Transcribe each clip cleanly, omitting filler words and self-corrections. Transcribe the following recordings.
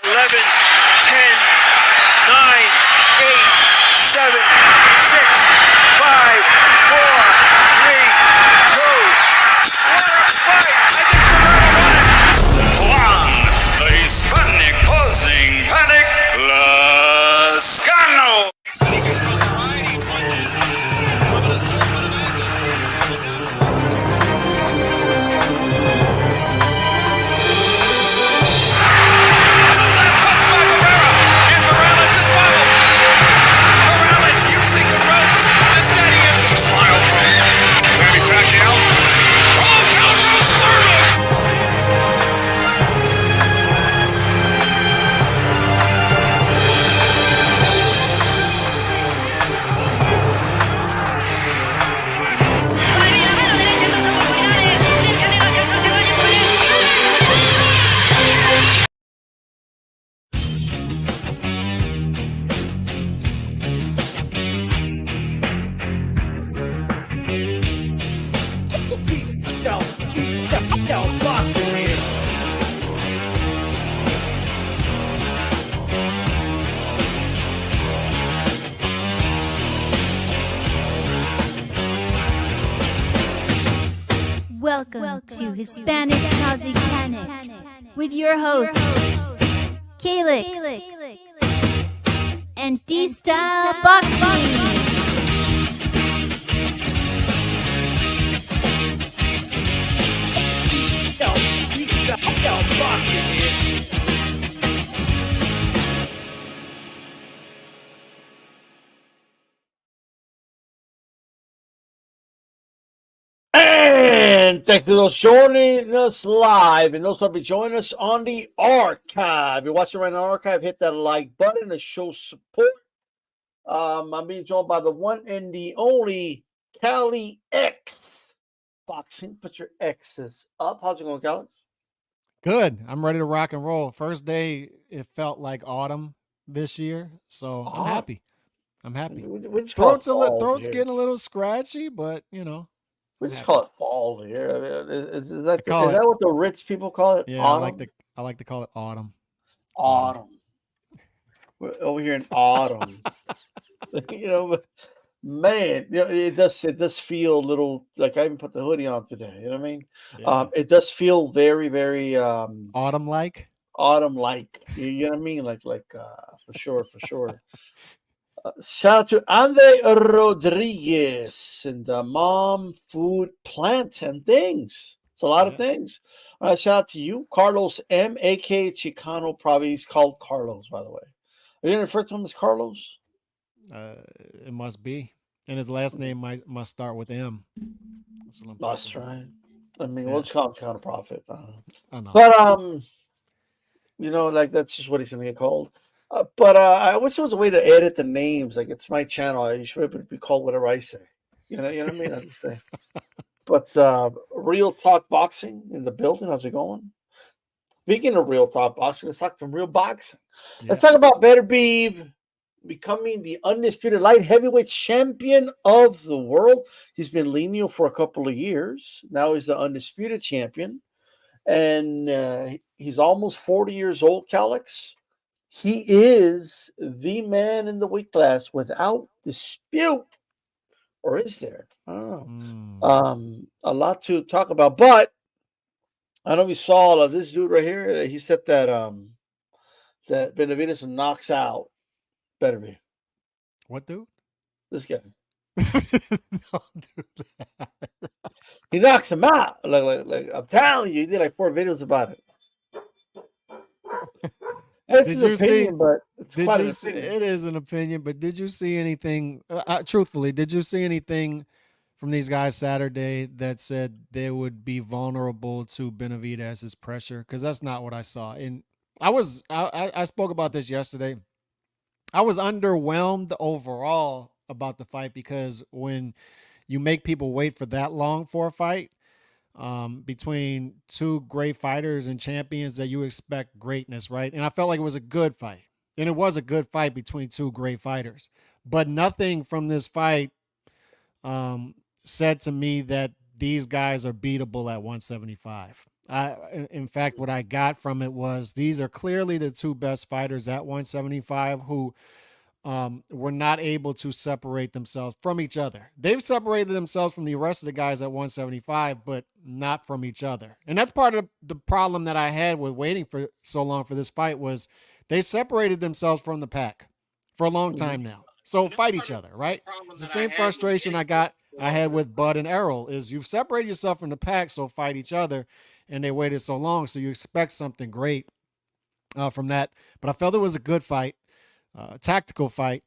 11, 10, 9, 8, 7, 6, 5, 4, 3, 2. What a fight! I think we're gonna win it. Juan, the Hispanic causing panic, Lascano. Welcome to Hispanics Causing Panic with your hosts, Calix and D-Style Boxing. And thanks to those joining us live and those who will be joining us on the archive. If you're watching right now on the archive, hit that like button to show support. I'm being joined by the one and the only Cali X Boxing. Put your X's up. How's it going, Cali? Good. I'm ready to rock and roll. First day, it felt like autumn this year, so I'm happy. I'm happy. Throat's getting a little scratchy, but you know. We just call it fall here. I mean, is that what the rich people call it? Yeah, autumn? I like to call it autumn. Autumn. We're over here in autumn. But man, it does feel a little like I even put the hoodie on today. You know what I mean? Yeah. It does feel very, very autumn-like. Autumn-like. You know what I mean? Like for sure. Shout out to Andre Rodriguez and the Mom Food Plant and Things. It's a lot of things. All right, shout out to you, Carlos M, aka Chicano. Probably he's called Carlos, by the way. Are you going to refer to him as Carlos? It must be. And his last name must start with M. That's right. I mean, we'll just call him Chicano Prophet. I know. But, that's just what he's going to get called. But I wish there was a way to edit the names. Like, it's my channel. You should be called whatever I say. You know what I mean? I'm just saying. But Real Talk Boxing in the building. How's it going? Speaking of Real Talk Boxing, let's talk some real boxing. Yeah. Let's talk about Beterbiev becoming the undisputed light heavyweight champion of the world. He's been lineal for a couple of years. Now he's the undisputed champion. And he's almost 40 years old, Calix. He is the man in the weight class without dispute. Or is there? I don't know. A lot to talk about. But I know we saw this dude right here. He said that that Benavidez knocks out Beterbiev. What dude? This guy. Don't do that. He knocks him out. Like I'm telling you, he did like 4 videos about it. It's his opinion, but it's quite an opinion. It is an opinion, but did you see anything, truthfully, did you see anything from these guys Saturday that said they would be vulnerable to Benavidez's pressure? Because that's not what I saw. And I spoke about this yesterday. I was underwhelmed overall about the fight because when you make people wait for that long for a fight, between two great fighters and champions that you expect greatness, right? And I felt like it was a good fight. And it was a good fight between two great fighters. But nothing from this fight said to me that these guys are beatable at 175. In fact, what I got from it was these are clearly the two best fighters at 175 who were not able to separate themselves from each other. They've separated themselves from the rest of the guys at 175, but not from each other. And that's part of the problem that I had with waiting for so long for this fight was they separated themselves from the pack for a long time now. So fight each other, right? It's the same frustration I had with Bud and Errol is you've separated yourself from the pack, so fight each other. And they waited so long, so you expect something great from that. But I felt it was a good fight, tactical fight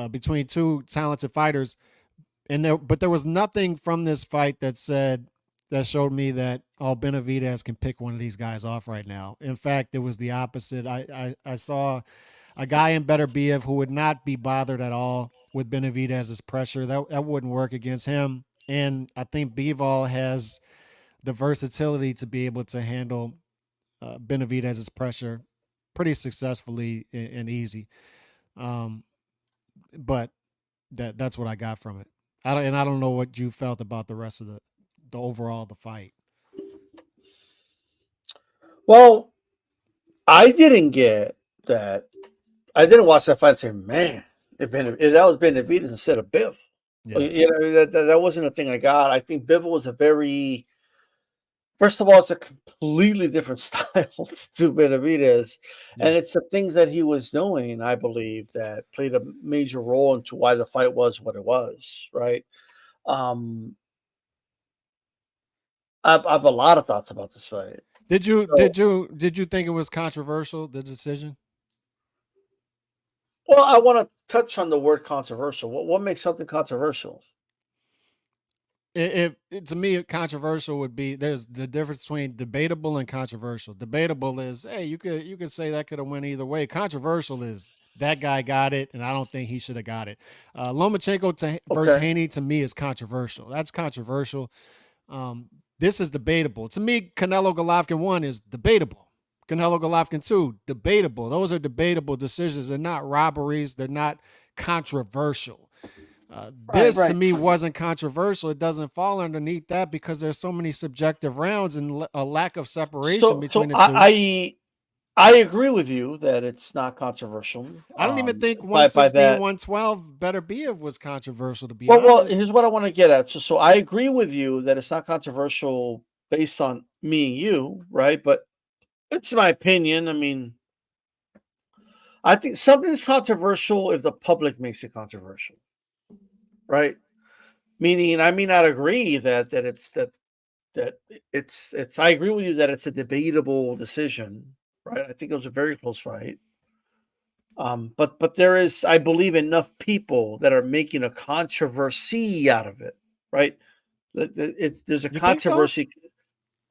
between two talented fighters. But there was nothing from this fight that showed me that Benavidez can pick one of these guys off right now. In fact, it was the opposite. I saw a guy in Beterbiev who would not be bothered at all with Benavidez's pressure. That wouldn't work against him. And I think Bivol has the versatility to be able to handle Benavidez's pressure pretty successfully and easy. But that's what I got from it. I don't know what you felt about the rest of the overall the fight. Well, I didn't get that. I didn't watch that fight and say, man, if that was Benavidez instead of Biv. Yeah. You know, that wasn't a thing I got. I think Biv was first of all, it's a completely different style to Benavidez. Yeah. And it's the things that he was doing, I believe, that played a major role into why the fight was what it was, right? I have a lot of thoughts about this fight. Did you think it was controversial, the decision? Well, I want to touch on the word controversial. What makes something controversial? To me, controversial would be there's the difference between debatable and controversial. Debatable is, hey, you could say that could have went either way. Controversial is that guy got it, and I don't think he should have got it. Lomachenko versus Haney to me is controversial. That's controversial. This is debatable. To me, Canelo Golovkin 1 is debatable. Canelo Golovkin 2, debatable. Those are debatable decisions. They're not robberies. They're not controversial. This to me wasn't controversial. It doesn't fall underneath that because there's so many subjective rounds and a lack of separation between the two. I agree with you that it's not controversial. I don't even think 116, 112 Beterbiev was controversial, to be honest. Well, here's what I want to get at. So I agree with you that it's not controversial based on me and you, right? But it's my opinion. I mean, I think something's controversial if the public makes it controversial. Right, meaning I may not agree that it's. I agree with you that it's a debatable decision, right? I think it was a very close fight. But there is, I believe, enough people that are making a controversy out of it, right? There's a controversy.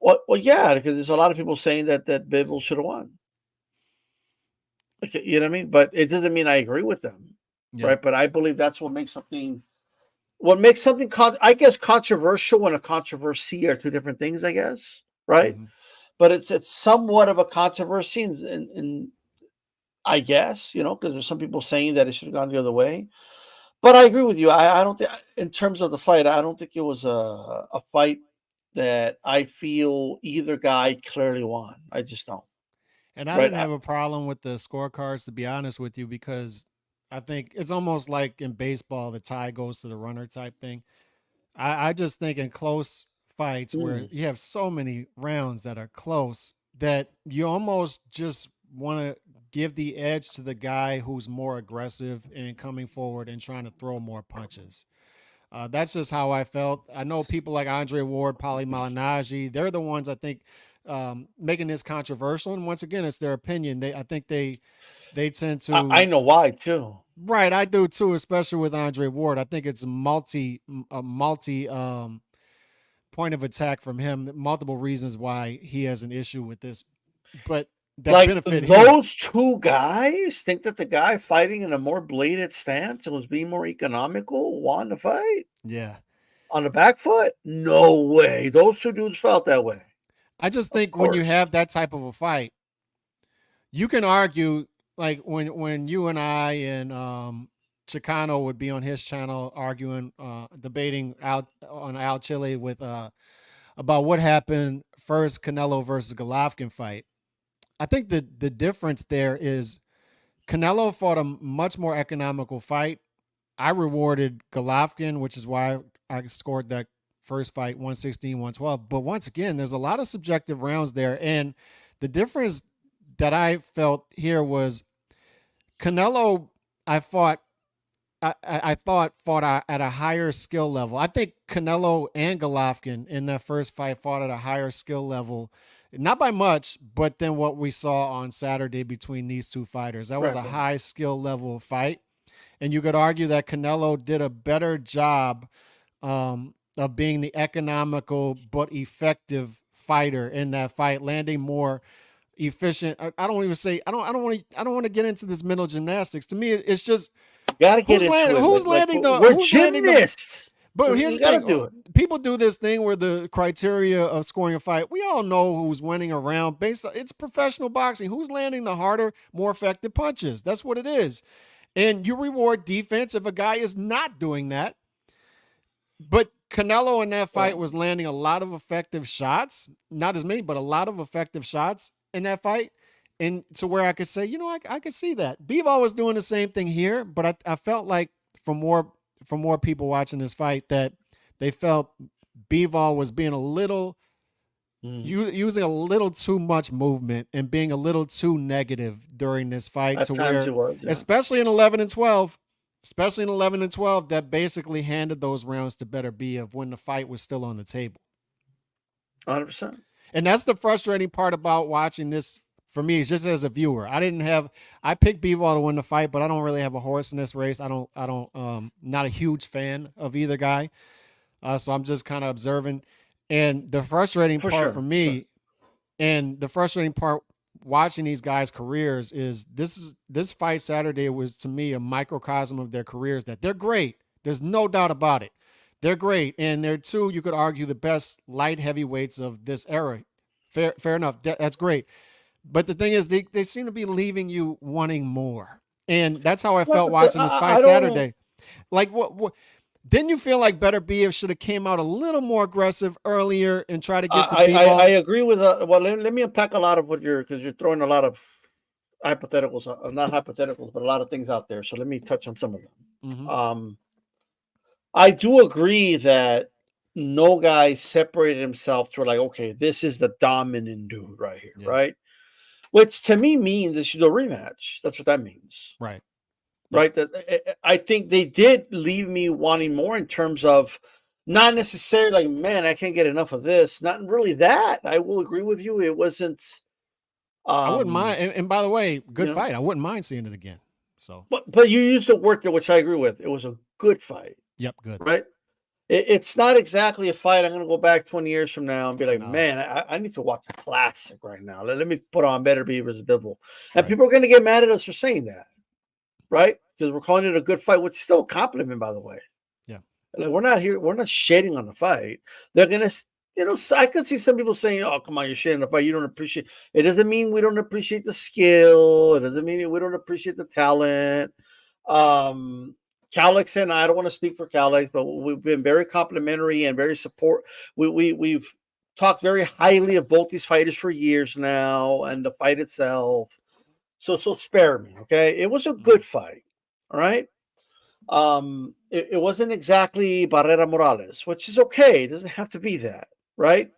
So? Well, yeah, because there's a lot of people saying that Bivol should have won. Okay, you know what I mean? But it doesn't mean I agree with them, right? But I believe that's what makes something. What makes something, I guess, controversial and a controversy are two different things, I guess, right? Mm-hmm. But it's somewhat of a controversy, and I guess, you know, because there's some people saying that it should have gone the other way. But I agree with you. I don't think, in terms of the fight, I don't think it was a fight that I feel either guy clearly won. I just don't. And I didn't have a problem with the scorecards, to be honest with you, because I think it's almost like in baseball, the tie goes to the runner type thing. I just think in close fights where you have so many rounds that are close that you almost just want to give the edge to the guy who's more aggressive and coming forward and trying to throw more punches. That's just how I felt. I know people like Andre Ward, Paulie Malignaggi, they're the ones I think making this controversial. And once again, it's their opinion. I think they tend to. I know why too. Right, I do too, especially with Andre Ward. I think it's a multi point of attack from him. Multiple reasons why he has an issue with this, but that like benefit those two guys think that the guy fighting in a more bladed stance and was being more economical won the fight. Yeah, on the back foot. No way. Those two dudes felt that way. I just think when you have that type of a fight, you can argue. Like when you and I and Chicano would be on his channel arguing, debating out on Al Chile with about what happened first Canelo versus Golovkin fight. I think the difference there is Canelo fought a much more economical fight. I rewarded Golovkin, which is why I scored that first fight 116, 112. But once again, there's a lot of subjective rounds there. And the difference that I felt here was Canelo, I thought fought at a higher skill level. I think Canelo and Golovkin in that first fight fought at a higher skill level, not by much, but than what we saw on Saturday between these two fighters. That was a high skill level fight. And you could argue that Canelo did a better job of being the economical but effective fighter in that fight, landing more efficient. I don't want to get into this mental gymnastics. To me, it's just gotta get into it. Who's landing the? We're who's gymnasts. But here's the thing: do it. People do this thing where the criteria of scoring a fight. We all know who's winning a round based on it's professional boxing. Who's landing the harder, more effective punches? That's what it is. And you reward defense if a guy is not doing that. But Canelo in that fight was landing a lot of effective shots, not as many, but a lot of effective shots in that fight. And to where I could say, I could see that. Bivol was doing the same thing here, but I felt like from more people watching this fight that they felt Bivol was being a little using a little too much movement and being a little too negative during this fight At to times where, it was, yeah. especially in 11 and 12, that basically handed those rounds to Beterbiev when the fight was still on the table. 100%. And that's the frustrating part about watching this for me, just as a viewer. I picked Bivol to win the fight, but I don't really have a horse in this race. not a huge fan of either guy. So I'm just kind of observing. And the frustrating part for me, and the frustrating part watching these guys' careers is this fight Saturday was to me a microcosm of their careers, that they're great. There's no doubt about it. They're great. And they're two, you could argue, the best light heavyweights of this era. Fair enough. That's great. But the thing is, they seem to be leaving you wanting more. And that's how I felt watching this fight Saturday. Like, what didn't you feel like Beterbiev should have came out a little more aggressive earlier and try to get to Bivol? I agree with let me unpack a lot of because you're throwing a lot of hypotheticals, not hypotheticals, but a lot of things out there. So let me touch on some of them. Mm-hmm. I do agree that no guy separated himself to like, okay, this is the dominant dude right here, right? Which to me means this is a rematch. That's what that means. Right. Right. I think they did leave me wanting more in terms of not necessarily like, man, I can't get enough of this. Not really that. I will agree with you. It wasn't. I wouldn't mind. And by the way, good fight. I wouldn't mind seeing it again. So, but you used the word there, which I agree with. It was a good fight. Yep. Good. Right. It's not exactly a fight I'm going to go back 20 years from now and be like, man, I need to watch a classic right now. Let me put on Beterbiev as a Bivol. And people are going to get mad at us for saying that, right? Because we're calling it a good fight, which is still a compliment, by the way. Yeah. Like, we're not shading on the fight. They're going to, I could see some people saying, oh, come on, you're shading on the fight. You don't appreciate it. Doesn't mean we don't appreciate the skill. It doesn't mean we don't appreciate the talent. Calix and I don't want to speak for Calix, but we've been very complimentary and very support. We've talked very highly of both these fighters for years now, and the fight itself. So spare me, okay? It was a good fight, all right. It wasn't exactly Barrera Morales, which is okay. It doesn't have to be that, right?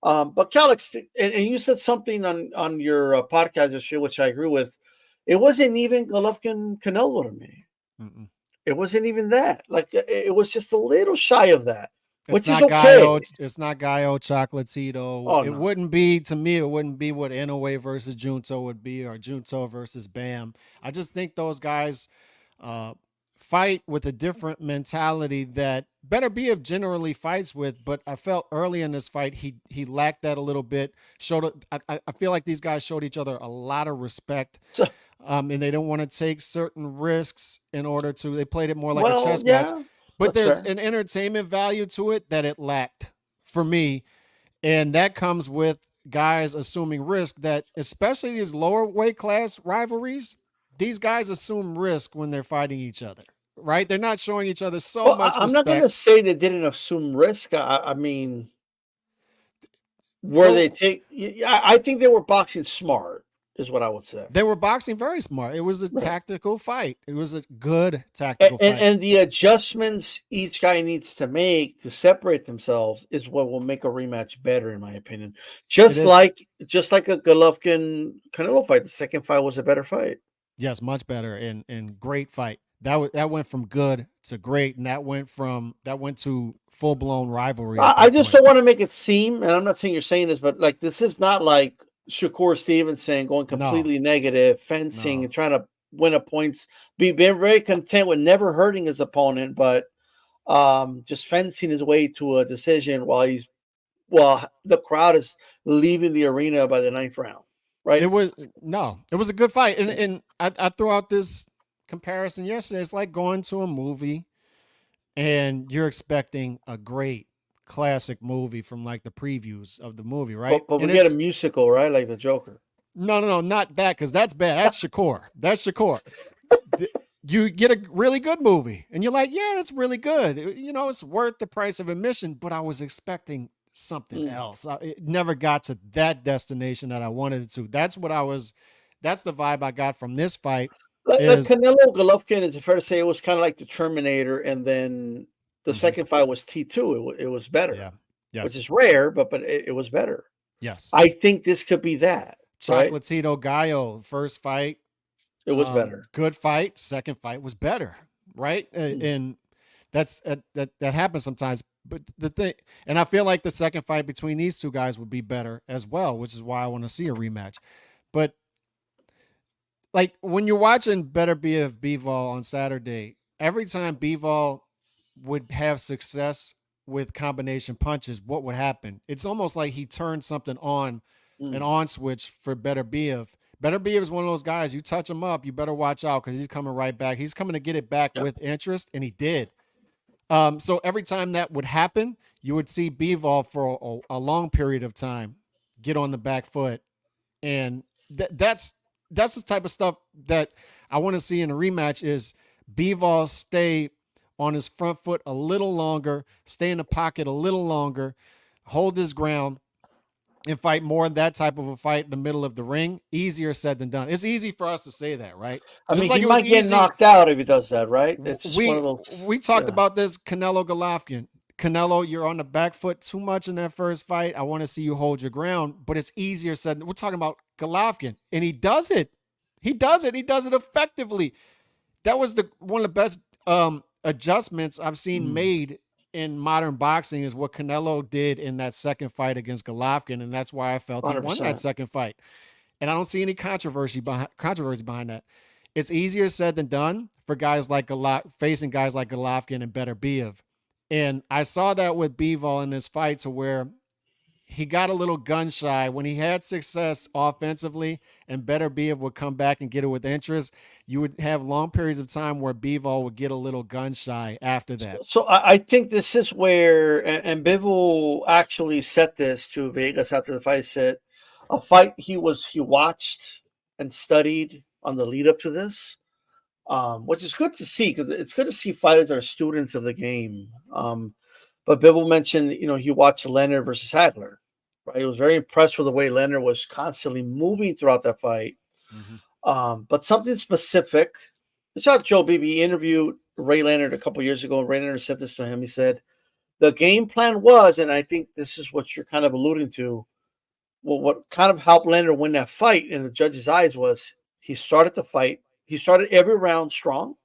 But Calix, and you said something on your podcast yesterday, which I agree with. It wasn't even Golovkin Canelo to me. Mm-mm. It wasn't even that. Like, it was just a little shy of that, which is okay. It's not Gallo Chocolatito. Oh, it wouldn't be, to me, it wouldn't be what Inoue versus Junto would be, or Junto versus Bam. I just think those guys fight with a different mentality that Beterbiev generally fights with, but I felt early in this fight he lacked that a little bit. I feel like these guys showed each other a lot of respect. And they don't want to take certain risks in order to. They played it more like a chess match. But there's an entertainment value to it that it lacked for me. And that comes with guys assuming risk, that especially these lower weight class rivalries, these guys assume risk when they're fighting each other, right? They're not showing each other much respect. I'm not going to say they didn't assume risk. I mean, where they take. I think they were boxing smart, is what I would say. They were boxing very smart. It was a Right. tactical fight. It was a good tactical fight. And the adjustments each guy needs to make to separate themselves is what will make a rematch better, in my opinion. Just like a Golovkin Canelo fight, the second fight was a better fight. Yes, much better and great fight. That went from good to great, and that went to full blown rivalry. I just don't want to make it seem, and I'm not saying you're saying this, but like this is not like Shakur Stevenson going completely negative, fencing and trying to win a points. Being very content with never hurting his opponent, but just fencing his way to a decision while the crowd is leaving the arena by the 9th round. Right? It was a good fight, and I threw out this comparison yesterday. It's like going to a movie and you're expecting a great classic movie from like the previews of the movie, right? But we get a musical, right? Like the Joker. No, not that, because that's bad. That's Shakur. You get a really good movie and you're like, yeah, that's really good. It's worth the price of admission, but I was expecting something else. It never got to that destination that I wanted it to. That's the vibe I got from this fight. Like Canelo Golovkin, is it fair to say it was kind of like the Terminator, and then the second fight was T2. It was better. Yeah. Yes. Which is rare, but it was better. Yes. I think this could be that. Chocolatito Gallo, first fight. It was better. Good fight. Second fight was better. Right. And that happens sometimes. But the thing, and I feel like the second fight between these two guys would be better as well, which is why I want to see a rematch. But like when you're watching Beterbiev Bivol on Saturday, every time Bivol would have success with combination punches, what would happen? It's almost like he turned something on, an on switch for Beterbiev. Beterbiev is one of those guys, you touch him up, you better watch out because he's coming right back. He's coming to get it back with interest, and he did. So every time that would happen, you would see Bivol for a long period of time get on the back foot. And that's the type of stuff that I want to see in a rematch is Bivol stay on his front foot a little longer, stay in the pocket a little longer, hold his ground, and fight more that type of a fight in the middle of the ring. Easier said than done. It's easy for us to say that, right? I mean, he might get knocked out if he does that, right? It's just one of those. We talked about this Canelo Golovkin. Canelo, you're on the back foot too much in that first fight. I want to see you hold your ground, but it's easier said. We're talking about Golovkin, and he does it. He does it effectively. That was one of the best adjustments I've seen made in modern boxing is what Canelo did in that second fight against Golovkin, and that's why I felt 100%. He won that second fight. And I don't see any controversy behind that. It's easier said than done for guys like facing guys like Golovkin and Beterbiev. And I saw that with Bivol in this fight to where he got a little gun shy when he had success offensively and Beterbiev would come back and get it with interest. You would have long periods of time where Bivol would get a little gun shy after that. So I think this is where, and Bivol actually said this to Vegas after the fight, said a fight he watched and studied on the lead up to this, which is good to see because it's good to see fighters that are students of the game. But Bivol mentioned, he watched Leonard versus Hagler. Right? He was very impressed with the way Leonard was constantly moving throughout that fight. But something specific. Shout out to Joe Beebe. He interviewed Ray Leonard a couple years ago. And Ray Leonard said this to him. He said, the game plan was, and I think this is what you're kind of alluding to, well, what kind of helped Leonard win that fight in the judge's eyes was he started the fight. He started every round strong.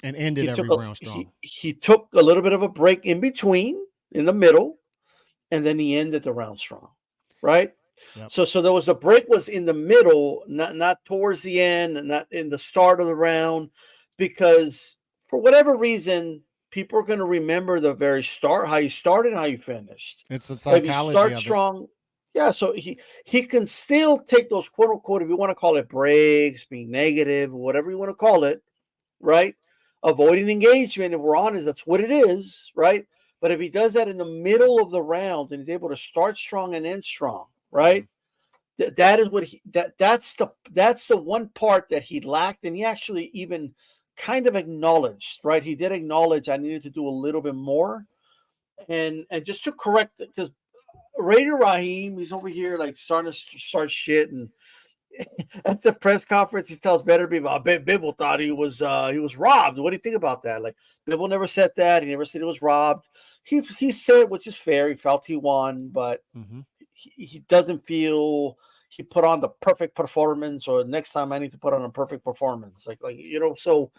And ended every round strong. He took a little bit of a break in between, in the middle, and then he ended the round strong, right? Yep. So there was a break was in the middle, not towards the end, not in the start of the round, because for whatever reason, people are going to remember the very start, how you started, and how you finished. It's a psychology. If you start strong, yeah. So he can still take those quote unquote, if you want to call it breaks, being negative, whatever you want to call it, right? Avoiding engagement, if we're honest, that's what it is, right? But if he does that in the middle of the round and he's able to start strong and end strong, right? That is what that's the one part that he lacked, and he actually even kind of acknowledged, right? He did acknowledge I needed to do a little bit more, and just to correct it, because Raider Raheem, he's over here like starting to start shit, and at the press conference, he tells Beterbiev, Bibble thought he was robbed. What do you think about that? Like Bibble never said that. He never said he was robbed. He said, which is fair. He felt he won, but he doesn't feel he put on the perfect performance. Or next time I need to put on a perfect performance. So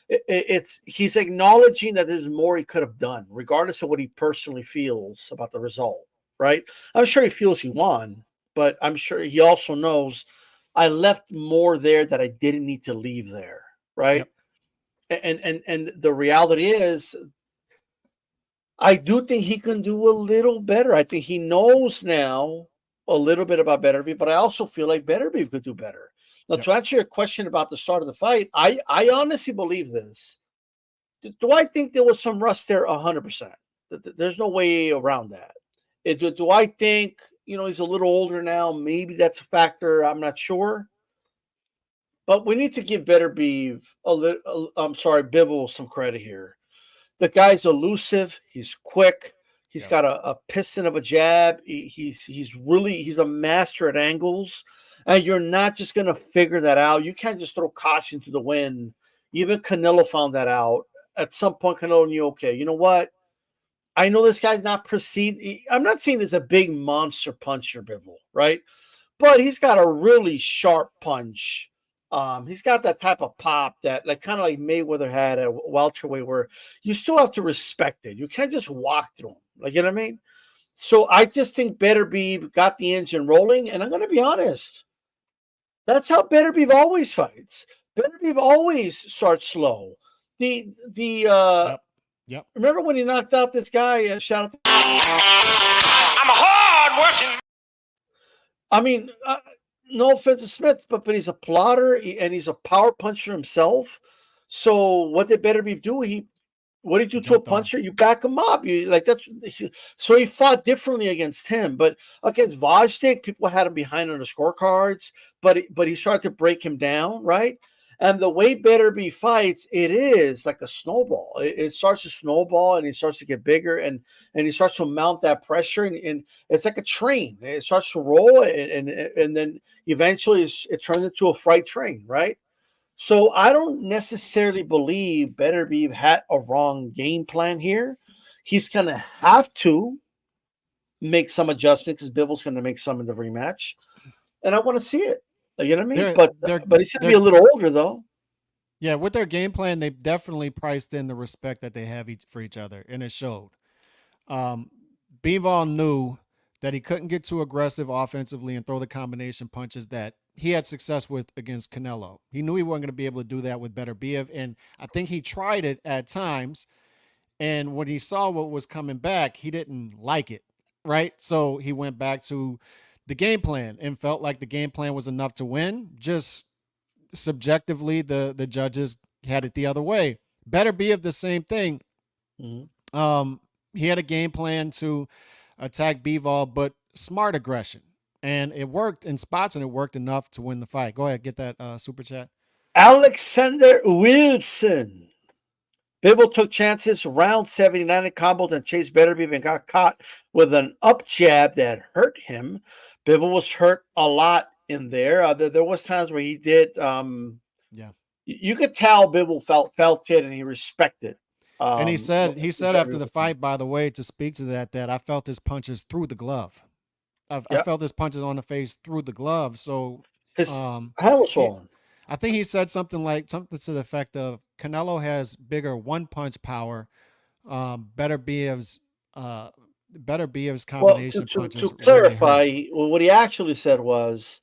it's he's acknowledging that there's more he could have done, regardless of what he personally feels about the result. Right? I'm sure he feels he won, but I'm sure he also knows I left more there that I didn't need to leave there, right? Yep. And the reality is, I do think he can do a little better. I think he knows now a little bit about Beterbiev, but I also feel like Beterbiev could do better. Now, to answer your question about the start of the fight, I honestly believe this. Do I think there was some rust there? 100%. There's no way around that. Do I think he's a little older now? Maybe that's a factor. I'm not sure. But we need to give Beterbiev Bibble some credit here. The guy's elusive. He's quick. He's got a piston of a jab. He's a master at angles. And you're not just going to figure that out. You can't just throw caution to the wind. Even Canelo found that out. At some point, Canelo knew, okay, you know what? I know this guy's not perceived. I'm not saying he's a big monster puncher, Bibble, right? But he's got a really sharp punch. He's got that type of pop that, kind of like Mayweather had at welterweight, where you still have to respect it. You can't just walk through him. Like, you know what I mean? So I just think Beterbiev got the engine rolling, and I'm going to be honest. That's how Beterbiev always fights. Beterbiev always starts slow. Yep. Remember when he knocked out this guy? Shout out. I'm a hard working. I mean, no offense to Smith, but he's a plotter and he's a power puncher himself. So what did Beterbiev do? What did you do to a puncher? You back him up. So he fought differently against him, but against Vostik, people had him behind on the scorecards, but he started to break him down, right? And the way Beterbiev fights, it is like a snowball. It starts to snowball, and he starts to get bigger, and he starts to mount that pressure, and it's like a train. It starts to roll, and then eventually it turns into a freight train, right? So I don't necessarily believe Beterbiev had a wrong game plan here. He's going to have to make some adjustments because Bivens going to make some in the rematch, and I want to see it. You know what I mean? But he's going to be a little older, though. Yeah, with their game plan, they've definitely priced in the respect that they have for each other, and it showed. Bivol knew that he couldn't get too aggressive offensively and throw the combination punches that he had success with against Canelo. He knew he wasn't going to be able to do that with Beterbiev, and I think he tried it at times, and when he saw what was coming back, he didn't like it, right? So he went back to the game plan and felt like the game plan was enough to win. Just subjectively, the judges had it the other way. Beterbiev, the same thing. Mm-hmm. He had a game plan to attack Bivol, but smart aggression. And it worked in spots, and it worked enough to win the fight. Go ahead, get that super chat. Alexander Wilson. Bivol took chances around 79 and comboed and chased Beterbiev and got caught with an up jab that hurt him. Bivol was hurt a lot in there. There was times where he did. You could tell Bivol felt it, and he respected. And he said after the fight, by the way, to speak to that I felt his punches through the glove. I felt his punches on the face through the glove. So his hand was swollen. I think he said something to the effect of Canelo has bigger one punch power. Beterbiev's combination punches. To clarify, really what he actually said was,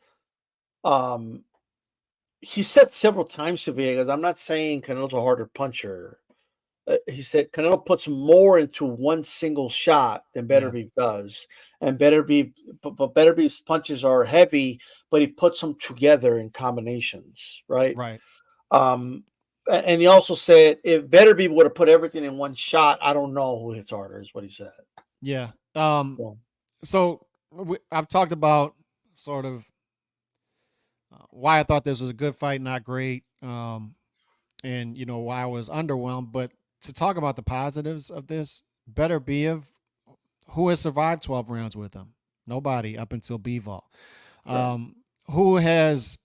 he said several times to Villegas, I'm not saying Canelo's a harder puncher. He said Canelo puts more into one single shot than Beterbiev does, and Beterbiev's punches are heavy, but he puts them together in combinations, right? Right. And he also said if Beterbiev would have put everything in one shot, I don't know who hits harder, is what he said. Yeah. So I've talked about sort of why I thought this was a good fight, not great, and why I was underwhelmed, but to talk about the positives of this, Beterbiev who has survived 12 rounds with him? Nobody up until Bivol. Who has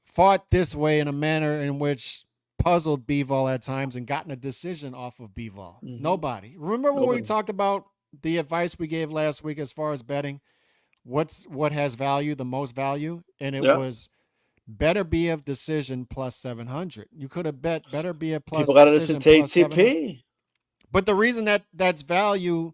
fought this way in a manner in which puzzled Bivol at times and gotten a decision off of Bivol? Nobody. Remember when we talked about the advice we gave last week as far as betting? What has value, the most value? And it was Beterbiev decision plus 700. You could have bet Beterbiev plus people got to decision listen to plus 700. HCP. But the reason that's value,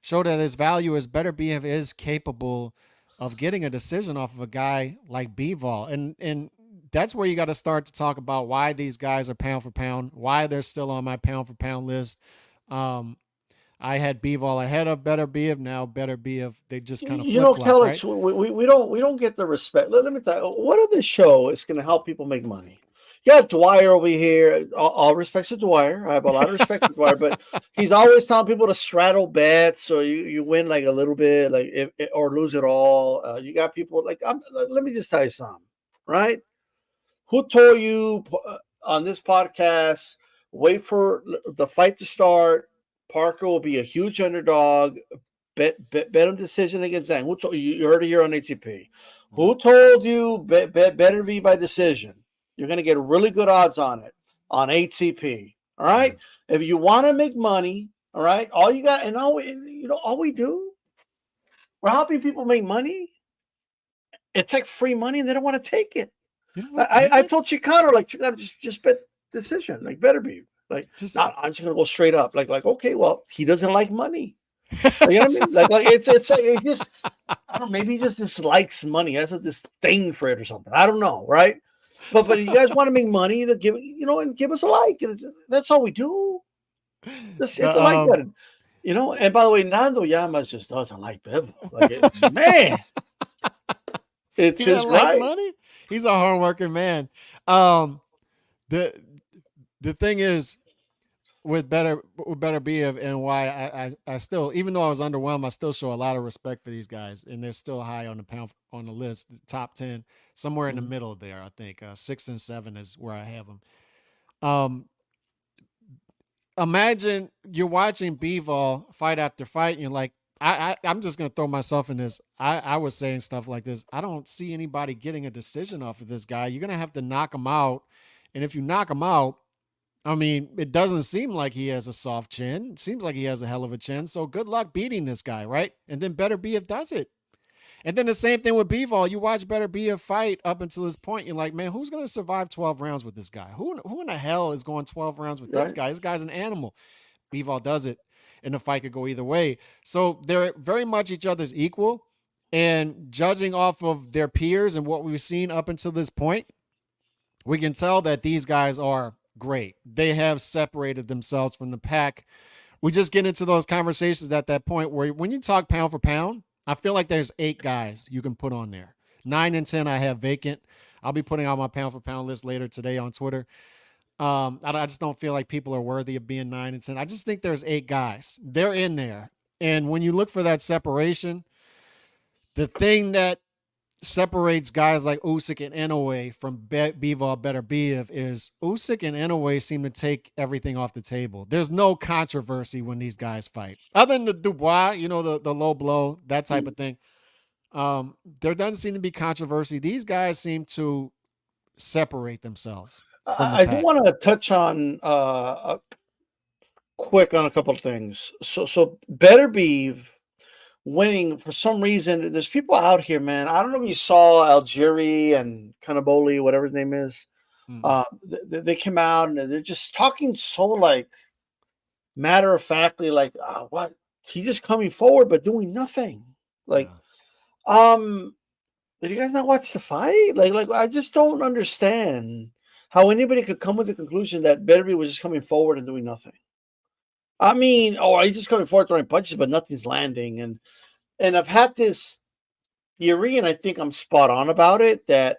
show that his value is Beterbiev is capable of getting a decision off of a guy like Bivol. And that's where you got to start to talk about why these guys are pound for pound, why they're still on my pound for pound list. I had Bivol ahead of Beterbiev. Now Beterbiev, they just kind of flip-flop, Kellex, right? we don't get the respect. Let me tell you, what other show is going to help people make money? You got Dwyer over here. All respects to Dwyer. I have a lot of respect for Dwyer, but he's always telling people to straddle bets, so you win like a little bit, like or lose it all. You got people like let me just tell you something, right? Who told you on this podcast? Wait for the fight to start. Parker will be a huge underdog. Bet on decision against Zhang. Who told you? You heard it here on HCP. Who told you bet Beterbiev by decision? You're going to get really good odds on it on HCP. All right. If you want to make money, all right, all you got, and all we do, we're helping people make money. It's like free money, and they don't want to take it. I told Chicano, like, Chicano, just bet decision, like Beterbiev. Like, I'm just gonna go straight up. Like, okay, well, he doesn't like money. You know what I mean? Like it's just, I don't know, maybe he just dislikes money. He has this thing for it or something. I don't know, right? But you guys want to make money, to give and give us a like. And that's all we do. Just hit the like button. And by the way, Nando Llamas just doesn't like Bevel. Like, man, it's his right. Money. He's a hardworking man. The thing is, with Beterbiev and why I still, even though I was underwhelmed, I still show a lot of respect for these guys, and they're still high on the list, the top 10, somewhere in the middle there. I think 6 and 7 is where I have them. Imagine you're watching Bivol fight after fight, and you're like, I'm just gonna throw myself in this. I was saying stuff like this. I don't see anybody getting a decision off of this guy. You're gonna have to knock him out, and if you knock him out, I mean, it doesn't seem like he has a soft chin. It seems like he has a hell of a chin. So good luck beating this guy, right? And then Beterbiev does it. And then the same thing with Bivol. You watch Beterbiev fight up until this point. You're like, man, who's going to survive 12 rounds with this guy? Who in the hell is going 12 rounds with this guy? This guy's an animal. Bivol does it, and the fight could go either way. So they're very much each other's equal. And judging off of their peers and what we've seen up until this point, we can tell that these guys are great. They have separated themselves from the pack. We just get into those conversations at that point where when you talk pound for pound, I feel like there's 8 guys you can put on there. 9 and 10 I have vacant. I'll be putting out my pound for pound list later today on Twitter. I just don't feel like people are worthy of being 9 and 10. I just think there's 8 guys. They're in there. And when you look for that separation, the thing that separates guys like Usyk and Inoue from Bivol Beterbiev is Usyk and Inoue seem to take everything off the table. There's no controversy when these guys fight. Other than the Dubois, the low blow, that type of thing. There doesn't seem to be controversy. These guys seem to separate themselves. I do want to touch on quick on a couple of things. So Beterbiev winning for some reason. There's people out here, man. I don't know if you saw Algieri and Canaboli, whatever his name is. They came out and they're just talking so like matter of factly, like what he just coming forward but doing nothing. Like, did you guys not watch the fight? Like I just don't understand how anybody could come with the conclusion that Beterbiev was just coming forward and doing nothing. I mean, he's just coming forward throwing punches, but nothing's landing. And I've had this theory, and I think I'm spot on about it, that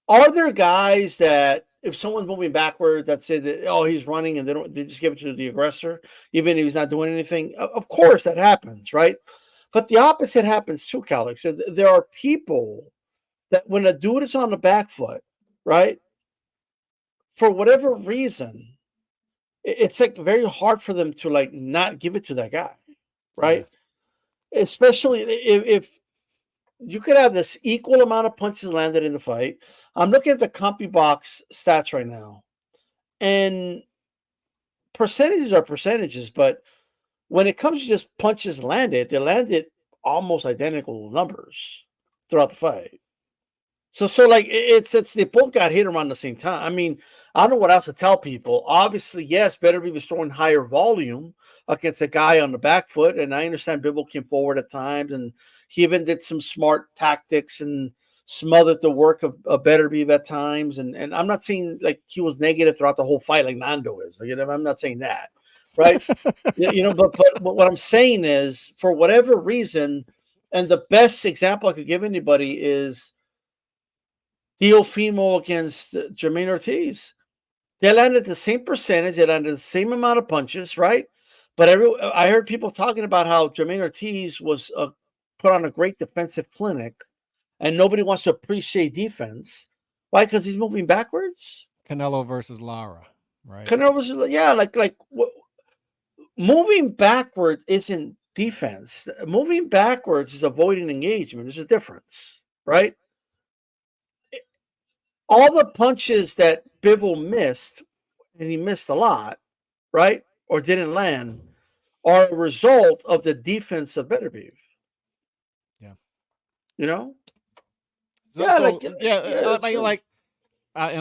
are there guys that if someone's moving backwards that say that, he's running and they just give it to the aggressor, even if he's not doing anything? Of course that happens, right? But the opposite happens too, Calix. So there are people that when a dude is on the back foot, right, for whatever reason, it's like very hard for them to like not give it to that guy, right? Especially if you could have this equal amount of punches landed in the fight. I'm looking at the CompuBox stats right now, and percentages are percentages, but when it comes to just punches landed, they landed almost identical numbers throughout the fight. So like it's they both got hit around the same time. I mean, I don't know what else to tell people. Obviously, yes, Beterbiev was throwing higher volume against a guy on the back foot, and I understand Bivol came forward at times, and he even did some smart tactics and smothered the work of Beterbiev at times. And I'm not saying like he was negative throughout the whole fight like Nando is. You know, I'm not saying that, right? You know, but what I'm saying is, for whatever reason, and the best example I could give anybody is Teofimo against Jermaine Ortiz. They landed the same percentage. They landed the same amount of punches, right? But I heard people talking about how Jermaine Ortiz was put on a great defensive clinic, and nobody wants to appreciate defense. Why? Because he's moving backwards. Canelo versus Lara, right? Canelo versus, yeah, moving backwards isn't defense. Moving backwards is avoiding engagement. There's a difference, right? All the punches that Bivol missed, and he missed a lot, right, or didn't land, are a result of the defense of Beterbiev. Yeah. You know? And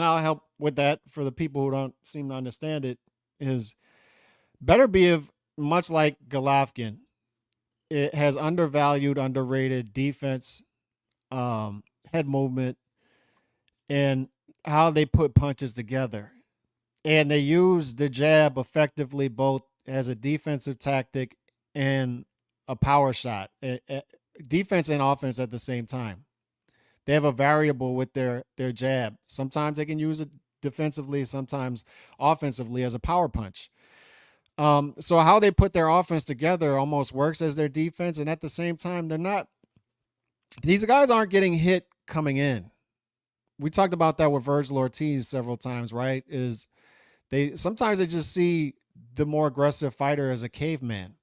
I'll help with that for the people who don't seem to understand it, is Beterbiev, much like Golovkin, it has undervalued, underrated defense, head movement, and how they put punches together. And they use the jab effectively both as a defensive tactic and a power shot, defense and offense at the same time. They have a variable with their jab. Sometimes they can use it defensively, sometimes offensively as a power punch. So how they put their offense together almost works as their defense. And at the same time, these guys aren't getting hit coming in. We talked about that with Virgil Ortiz several times, right? Sometimes they just see the more aggressive fighter as a caveman.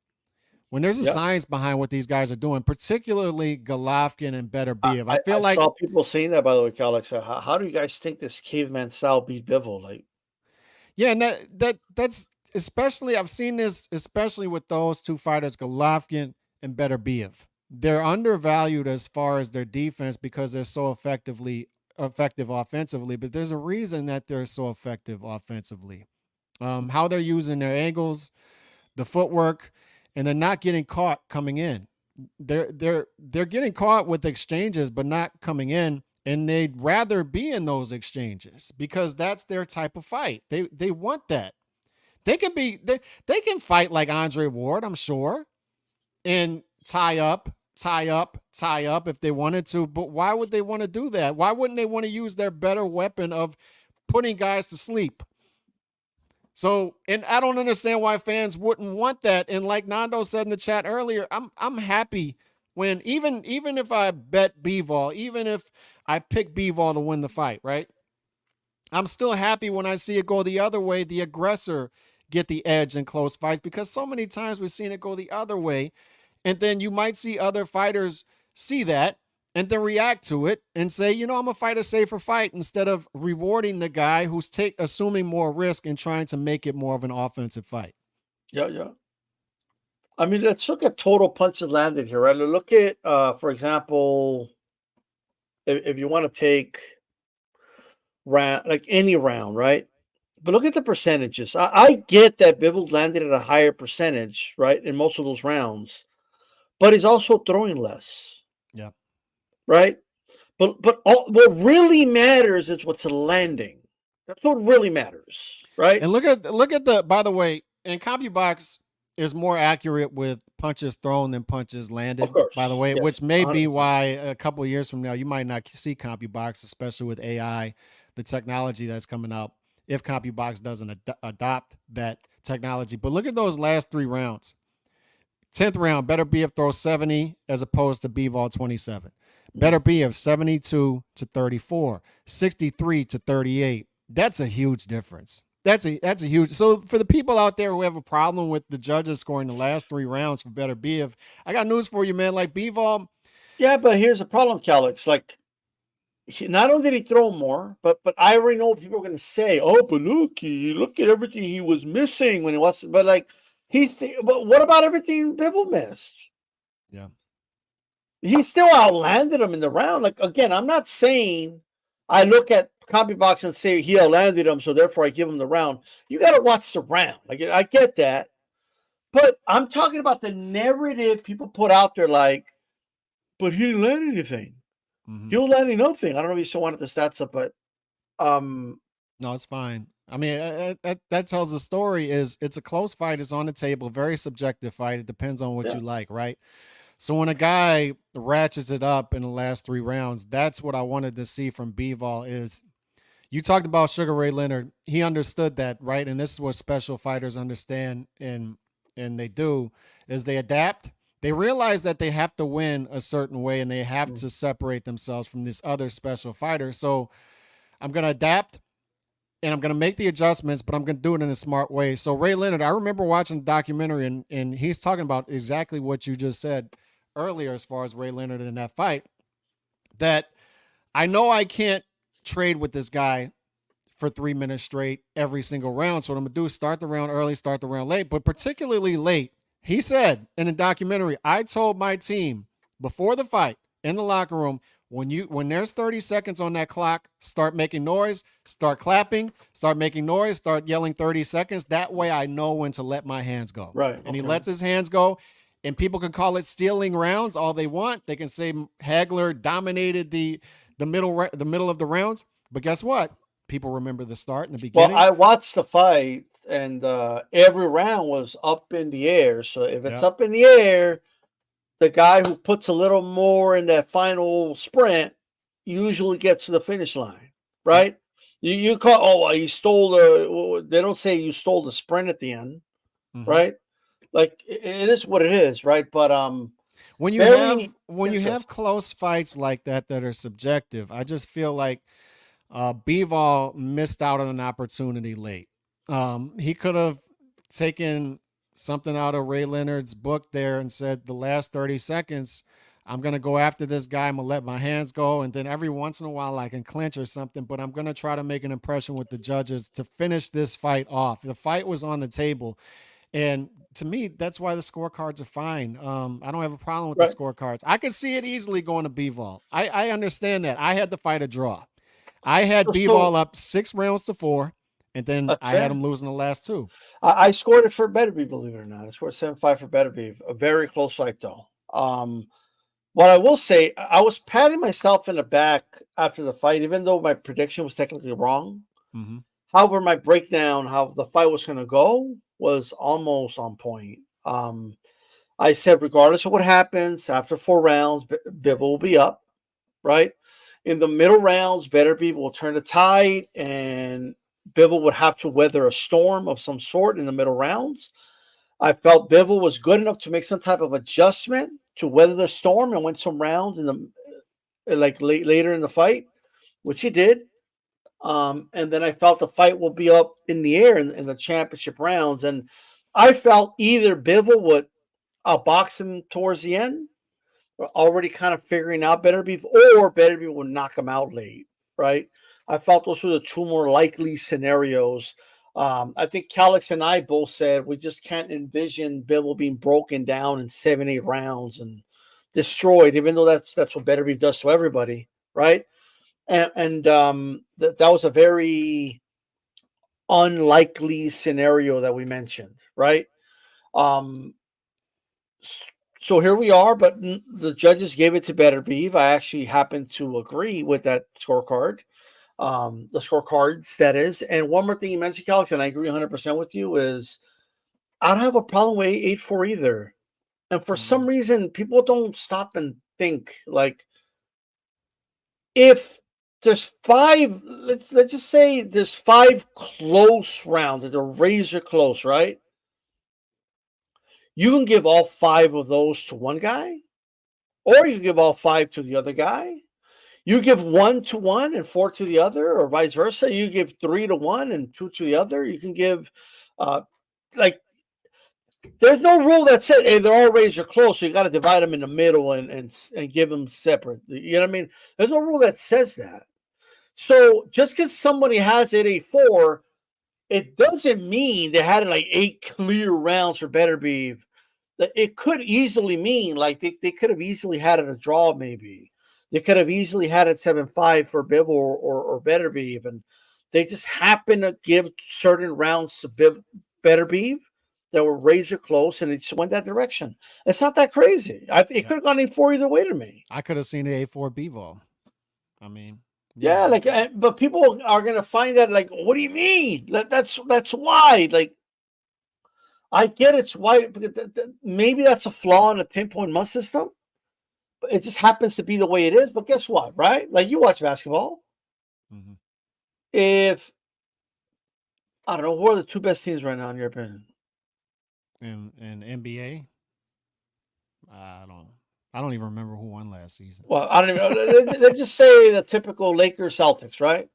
When there's a science behind what these guys are doing, particularly Golovkin and Beterbiev, I saw people saying that, by the way, Alex. How do you guys think this caveman style beat Bivol? Like, yeah, and that's especially, I've seen this especially with those two fighters, Golovkin and Beterbiev. They're undervalued as far as their defense because they're so effective offensively, but there's a reason that they're so effective offensively. How they're using their angles, the footwork, and they're not getting caught coming in. They're getting caught with exchanges, but not coming in, and they'd rather be in those exchanges because that's their type of fight. They want that. They can fight like Andre Ward, I'm sure, and tie up if they wanted to, but why would they want to do that? Why wouldn't they want to use their better weapon of putting guys to sleep? So, and I don't understand why fans wouldn't want that. And like Nando said in the chat earlier, I'm happy when even if I bet Bivol, even if I pick Bivol to win the fight, right? I'm still happy when I see it go the other way, the aggressor get the edge in close fights, because so many times we've seen it go the other way. And then you might see other fighters see that and then react to it and say, you know, I'm a fight a safer fight, instead of rewarding the guy who's assuming more risk and trying to make it more of an offensive fight. Yeah. I mean, let's look at total punches landed here, right? Look at, for example, if you want to take round, like any round, right? But look at the percentages. I get that Bivol landed at a higher percentage, right, in most of those rounds, but he's also throwing less. Yeah. Right? But what really matters is what's landing. That's what really matters, right? And look at the, by the way, and CompuBox is more accurate with punches thrown than punches landed, of course, by the way, yes, which may 100%. be why a couple of years from now you might not see CompuBox, especially with AI, the technology that's coming out, if CompuBox doesn't adopt that technology. But look at those last three rounds. 10th round, Beterbiev throws 70 as opposed to Bivol 27. Beterbiev 72 to 34, 63 to 38. That's a huge difference. That's a huge. So for the people out there who have a problem with the judges scoring the last 3 rounds for Beterbiev, I got news for you, man. Like Bivol, Yeah, but here's the problem, Calix. Like, not only did he throw more, but I already know what people are going to say. Oh, but look at everything he was missing when he was. But like, but what about everything Bivol missed? yeah, He still outlanded him in the round. Like, again, I'm not saying I look at CompuBox and say he outlanded him, so therefore I give him the round. You got to watch the round. Like, I get that, but I'm talking about the narrative people put out there. Like, but he didn't land anything. He'll land nothing. I don't know if you still wanted the stats up, but no, it's fine. I mean, that tells the story. Is it's a close fight. It's on the table. Very subjective fight. It depends on what yeah. you like, right? So when a guy ratchets it up in the last 3 rounds, that's what I wanted to see from Bivol. Is you talked about Sugar Ray Leonard. He understood that, right? And this is what special fighters understand, and they do, is they adapt. They realize that they have to win a certain way, and they have to separate themselves from this other special fighter. So I'm going to adapt, and I'm going to make the adjustments, but I'm going to do it in a smart way. So Ray Leonard, I remember watching the documentary, and he's talking about exactly what you just said earlier as far as Ray Leonard in that fight, that I know I can't trade with this guy for 3 minutes straight every single round. So what I'm going to do is start the round early, start the round late, but particularly late. He said in the documentary, I told my team before the fight in the locker room, when there's 30 seconds on that clock, start making noise, start clapping, start making noise, start yelling 30 seconds. That way I know when to let my hands go. Right. And he lets his hands go. And people can call it stealing rounds all they want. They can say Hagler dominated the middle of the rounds. But guess what? People remember the start and the beginning. Well, I watched the fight, and every round was up in the air. So if it's up in the air, the guy who puts a little more in that final sprint usually gets to the finish line, right? You call, well, he stole they don't say you stole the sprint at the end, right? Like, it is what it is, right? But when you have close fights like that are subjective, I just feel like Bivol missed out on an opportunity late. He could have taken something out of Ray Leonard's book there and said, the last 30 seconds, I'm going to go after this guy. I'm going to let my hands go. And then every once in a while I can clinch or something, but I'm going to try to make an impression with the judges to finish this fight off. The fight was on the table. And to me, that's why the scorecards are fine. I don't have a problem with the scorecards. I could see it easily going to Bivol. I understand that. I had the fight a draw. I had Bivol up 6 rounds to 4, and then I had him losing the last 2. I scored it for Beterbiev, believe it or not. I scored 7-5 for Beterbiev. A very close fight, though. What I will say, I was patting myself in the back after the fight, even though my prediction was technically wrong. However, my breakdown, how the fight was going to go, was almost on point. I said, regardless of what happens, after 4 rounds, Bivol will be up, right? In the middle rounds, Beterbiev will turn the tide, and Bivol would have to weather a storm of some sort in the middle rounds. I felt Bivol was good enough to make some type of adjustment to weather the storm and win some rounds in the later in the fight, which he did. And then I felt the fight will be up in the air in the championship rounds. And I felt either Bivol would outbox him towards the end, already kind of figuring out Beterbiev, or Beterbiev would knock him out late, right? I felt those were the 2 more likely scenarios. I think Calix and I both said we just can't envision Bivol being broken down in 7-8 rounds and destroyed, even though that's what Beterbiev does to everybody, right? And that was a very unlikely scenario that we mentioned, right? So here we are, but the judges gave it to Beterbiev. I actually happen to agree with that scorecard, the scorecards, that is. And one more thing you mentioned, Calix, and I agree 100% with you, is I don't have a problem with 8-4 either. And for some reason, people don't stop and think, like, if there's 5, let's just say there's 5 close rounds that are razor close, right? You can give all 5 of those to one guy, or you can give all 5 to the other guy. You give 1 to one and 4 to the other, or vice versa. You give 3 to one and 2 to the other. You can give, like, there's no rule that says, hey, they're all razor close, so you got to divide them in the middle and give them separate. You know what I mean? There's no rule that says that. So just because somebody has it 8-4, it doesn't mean they had like 8 clear rounds for Beterbiev. It could easily mean like they could have easily had it a draw, maybe. They could have easily had it 7-5 for Biv or Beterbiev, and they just happen to give certain rounds to Beterbiev that were razor close, and it just went that direction. It's not that crazy. It could have gone 8-4 either way to me. I could have seen the 8-4 Bivol. I mean, yeah, like, but people are gonna find that like, what do you mean? That's wide. Like, I get it's wide, because maybe that's a flaw in the 10-point must system. But it just happens to be the way it is. But guess what, right? Like, you watch basketball. Mm-hmm. If I don't know, who are the 2 best teams right now in your opinion? In NBA, I don't even remember who won last season. Well, I don't even know. Let's just say the typical Lakers Celtics, right?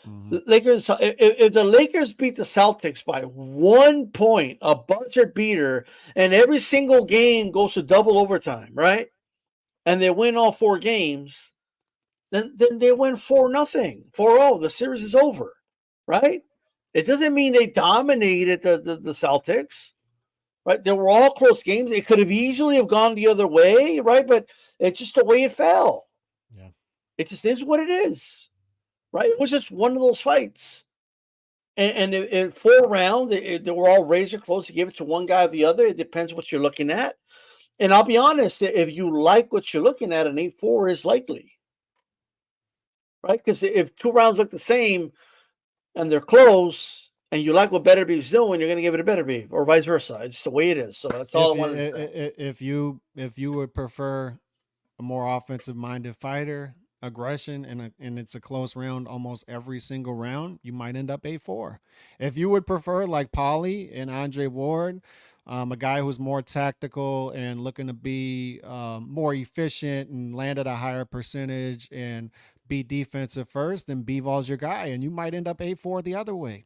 Mm-hmm. Lakers. If the Lakers beat the Celtics by 1 point, a buzzer beater, and every single game goes to double overtime, right? And they win all 4 games, then they win 4-0, 4-0. The series is over, right? It doesn't mean they dominated the Celtics, right? They were all close games. It could have easily have gone the other way, right? But it's just the way it fell. Yeah, it just is what it is, right? It was just one of those fights, and in 4 rounds, they were all razor close. To give it to one guy or the other. It depends what you're looking at. And I'll be honest, if you like what you're looking at, an 8-4 is likely, right? Because if 2 rounds look the same and they're close, and you like what Beterbiev's doing, you're going to give it a Beterbiev, or vice versa. It's the way it is. So that's all I wanted to say. If you would prefer a more offensive-minded fighter, aggression, and it's a close round almost every single round, you might end up 8-4. If you would prefer like Paulie and Andre Ward, a guy who's more tactical and looking to be more efficient and land at a higher percentage and be defensive first, then Bivol's your guy, and you might end up 8-4 the other way.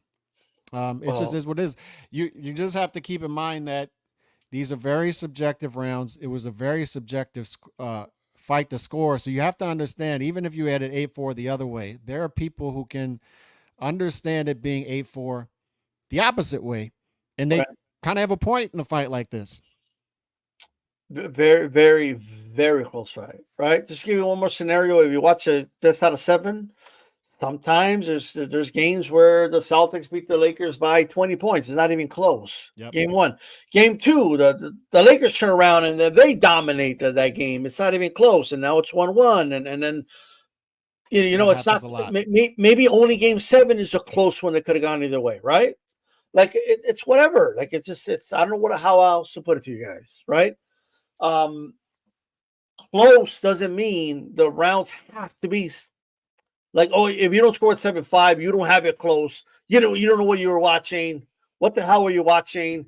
It just is what it is. You just have to keep in mind that these are very subjective rounds. It was a very subjective fight to score. So you have to understand, even if you had it 8-4 the other way, there are people who can understand it being 8-4 the opposite way, and they kind of have a point in a fight like this. Very, very, very close fight, right? Just to give you one more scenario. If you watch a best out of 7, sometimes there's games where the Celtics beat the Lakers by 20 points. It's not even close. Yep. Game 1. Game 2, the Lakers turn around and they dominate that game. It's not even close, and now it's 1-1. And then, you know, it's not – maybe only Game 7 is the close one that could have gone either way, right? Like, it's whatever. Like, it's I don't know how else to put it to you guys, right? Close doesn't mean the rounds have to be like, oh, if you don't score at 7-5, you don't have it close. You don't know what you were watching. What the hell were you watching?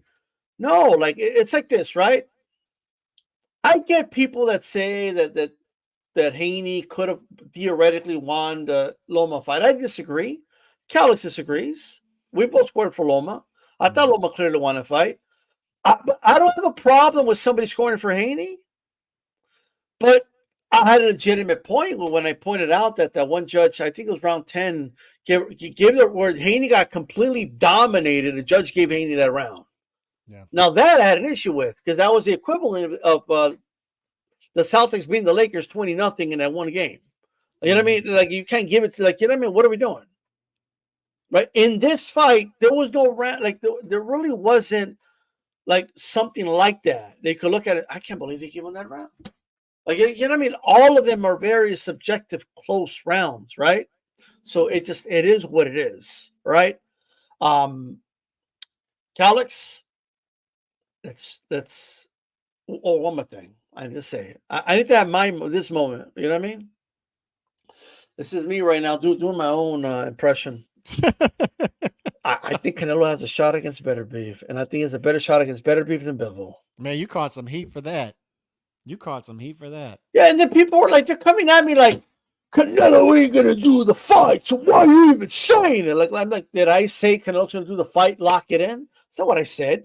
No, like, it's like this, right? I get people that say that Haney could have theoretically won the Loma fight. I disagree. Calix disagrees. We both scored for Loma. I thought Loma clearly won a fight. But I don't have a problem with somebody scoring for Haney. But I had a legitimate point when I pointed out that one judge, I think it was round 10, gave it where Haney got completely dominated. The judge gave Haney that round. Yeah. Now that I had an issue with, because that was the equivalent of the Celtics beating the Lakers 20-0 in that one game. You know what I mean? Like, you can't give it to, like, you know what I mean? What are we doing? Right? In this fight, there was no round, like, there really wasn't like something like that. They could look at it. I can't believe they gave him that round. Like, you know what I mean? All of them are very subjective, close rounds, right? So it is what it is, right? Calix, that's one more thing. I just say it. I need to have this moment. You know what I mean? This is me right now doing my own impression. I think Canelo has a shot against Beterbiev, and I think it's a better shot against Beterbiev than Bivol. Man, you caught some heat for that. Yeah, and then people are like, they're coming at me like, Canelo ain't gonna do the fight, so why are you even saying it? Like, I'm like, did I say Canelo's gonna do the fight, lock it in? That's not what I said.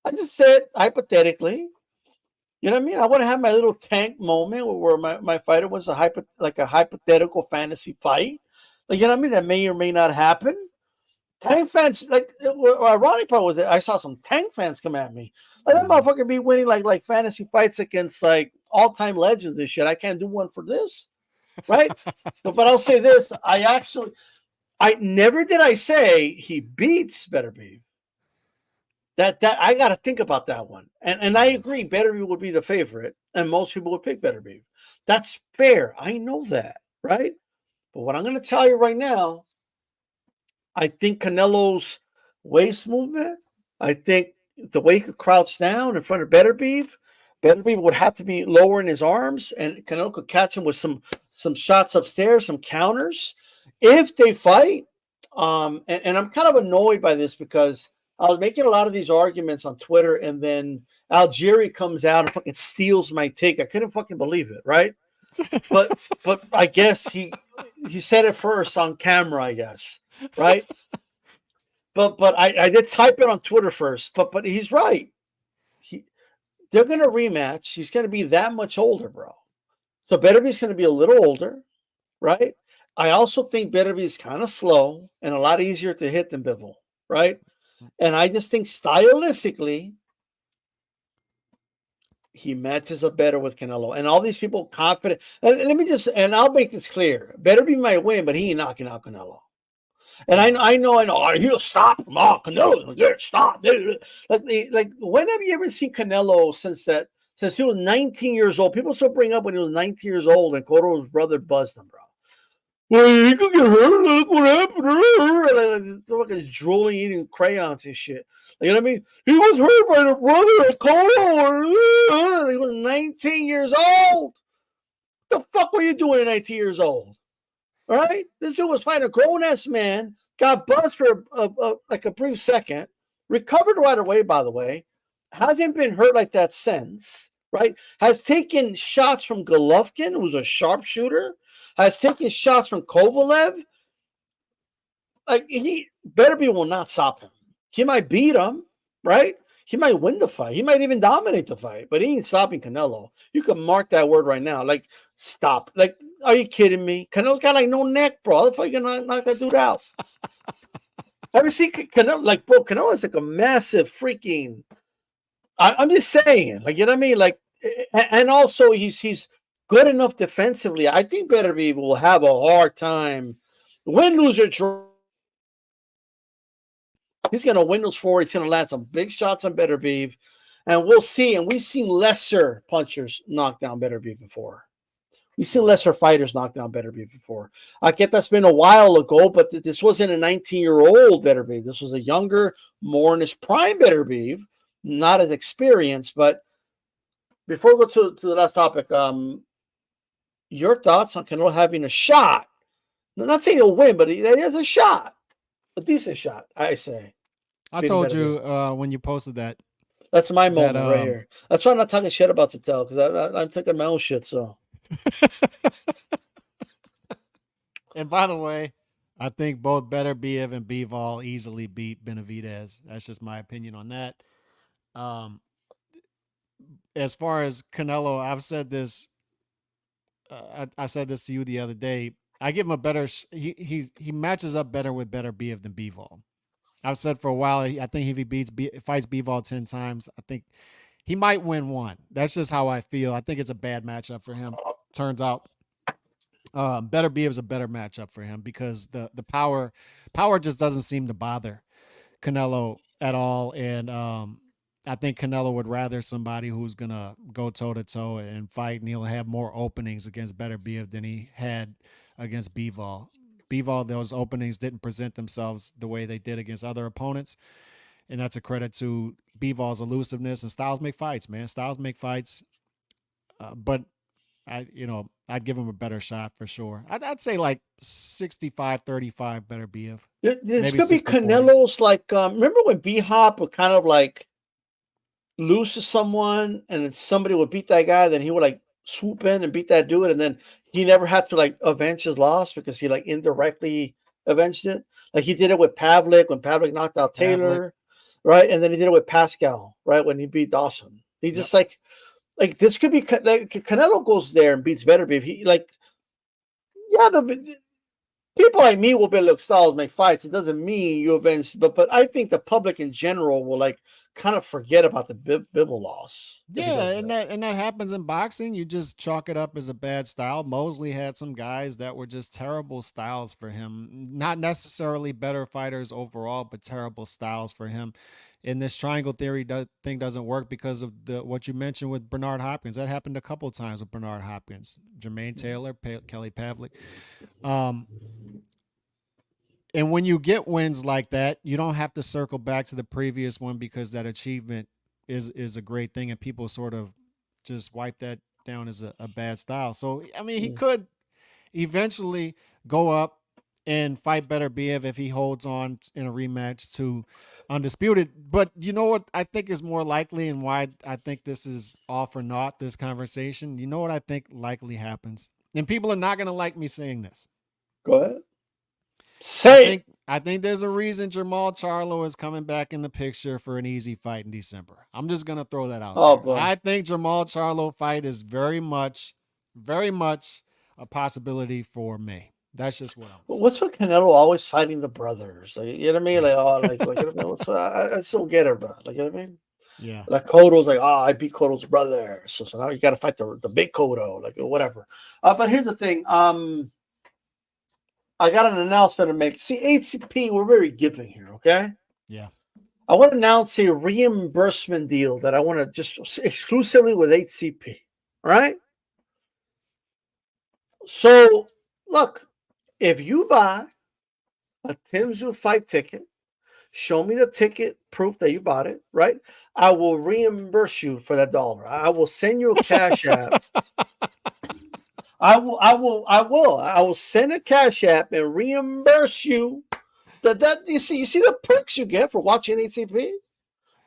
I just said hypothetically. You know what I mean? I want to have my little tank moment where my fighter was a hypothetical fantasy fight. Like, you know what I mean? That may or may not happen. Tank fans, like, ironic part was that I saw some Tank fans come at me. Like, that motherfucker be winning like fantasy fights against like all-time legends and shit. I can't do one for this, right? but I'll say this: I never did I say he beats Beterbiev. That I got to think about that one, and I agree. Beterbiev would be the favorite, and most people would pick Beterbiev. That's fair. I know that, right? But what I'm going to tell you right now, I think Canelo's waist movement, I think the way he could crouch down in front of Beterbiev would have to be lowering his arms, and Canelo could catch him with some shots upstairs, some counters. If they fight, and I'm kind of annoyed by this because I was making a lot of these arguments on Twitter, and then Algieri comes out and fucking steals my take. I couldn't fucking believe it, right? But I guess he said it first on camera, I guess, right? But I did type it on Twitter first. But he's right. They're gonna rematch. He's gonna be that much older, bro. So Beterbiev's gonna be a little older, right? I also think Beterbiev is kind of slow and a lot easier to hit than Bivol, right? And I just think stylistically, he matches up better with Canelo. And all these people confident. And I'll make this clear. Beterbiev might win, but he ain't knocking out Canelo. And I know, he'll stop him. Oh, Canelo, stop. Like, when have you ever seen Canelo since he was 19 years old? People still bring up when he was 19 years old and Cotto's brother buzzed him, bro. Well, he could get hurt. Look what happened. Like, fucking drooling, eating crayons and shit. Like, you know what I mean? He was hurt by the brother of Cotto. He was 19 years old. What the fuck were you doing at 19 years old? All right? This dude was fighting a grown-ass man, got buzzed for like a brief second, recovered right away, by the way, hasn't been hurt like that since, right? Has taken shots from Golovkin, who's a sharpshooter, has taken shots from Kovalev. Like, Beterbiev will not stop him. He might beat him, right? He might win the fight. He might even dominate the fight, but he ain't stopping Canelo. You can mark that word right now. Like, stop. Like, are you kidding me? Canelo's got like no neck, bro. How the fuck you gonna knock that dude out? Have you seen Canelo? Like, bro, Canelo is like a massive freaking. I'm just saying, like, you know what I mean? Like, and also he's good enough defensively. I think Beterbiev will have a hard time. Win, lose, or draw. He's going to win those four. He's going to land some big shots on Beterbiev. And we'll see. And we've seen lesser punchers knock down Beterbiev before. We've seen lesser fighters knock down Beterbiev before. I get that's been a while ago, but this wasn't a 19-year-old Beterbiev. This was a younger, more in his prime Beterbiev, not as experienced. But before we go to the last topic, your thoughts on Canelo having a shot? I'm not saying he'll win, but he has a shot. A decent shot, I say. I told you when you posted that. That's my moment right here. That's why I'm not talking shit about Tatel, because I'm thinking my own shit. So. And by the way, I think both Beterbiev and Bivol easily beat Benavidez. That's just my opinion on that. As far as Canelo, I've said this. I said this to you the other day. I give him a better. He matches up better with Beterbiev than Bivol. I've said for a while. I think if he fights Bivol 10 times, I think he might win one. That's just how I feel. I think it's a bad matchup for him. Turns out, Beterbiev is a better matchup for him because the power just doesn't seem to bother Canelo at all. And I think Canelo would rather somebody who's gonna go toe to toe and fight, and he'll have more openings against Beterbiev than he had against Bivol. Bivol, those openings didn't present themselves the way they did against other opponents. And that's a credit to Bivol's elusiveness, and styles make fights, man. Styles make fights. But I'd give him a better shot for sure. I'd say like 65-35 Beterbiev. This could be Canelo's like, remember when B-Hop would kind of like lose to someone and then somebody would beat that guy, then he would like swoop in and beat that dude, and then he never had to like avenge his loss because he like indirectly avenged it. Like he did it with Pavlik when Pavlik knocked out Taylor, right? And then he did it with Pascal, right, when he beat Dawson. He just like this could be like Canelo goes there and beats Beterbiev. He like, yeah, the people like me will be able to styles make fights. It doesn't mean you avenge, but I think the public in general will like kind of forget about the Bibble loss. Yeah, and that happens in boxing. You just chalk it up as a bad style. Mosley had some guys that were just terrible styles for him. Not necessarily better fighters overall, but terrible styles for him. And this triangle theory thing doesn't work because of what you mentioned with Bernard Hopkins. That happened a couple of times with Bernard Hopkins, Jermaine Taylor, Kelly Pavlik. And when you get wins like that, you don't have to circle back to the previous one because that achievement is a great thing, and people sort of just wipe that down as a bad style. So, I mean, he could eventually go up and fight Beterbiev if he holds on in a rematch to Undisputed. But you know what I think is more likely, and why I think this is all for naught, this conversation? You know what I think likely happens? And people are not going to like me saying this. Go ahead. Say I think there's a reason Jermall Charlo is coming back in the picture for an easy fight in December. I'm just going to throw that out there. Boy. I think Jermall Charlo fight is very much a possibility for May. That's just what I'm saying. What's with Canelo always fighting the brothers? Like, you know what I mean? Like, you know what I mean? I still don't get it, bro. Like, you know what I mean? Yeah. Like Cotto's like, I beat Cotto's brother. So now you got to fight the big Cotto, like whatever. But here's the thing. I got an announcement to make. See, HCP, we're very giving here, okay? Yeah. I want to announce a reimbursement deal that I want to just exclusively with HCP. All right? So, look, if you buy a Tszyu fight ticket, show me the ticket proof that you bought it, right? I will reimburse you for that dollar. I will send you a cash app. I will send a cash app and reimburse you. You see the perks you get for watching ATP.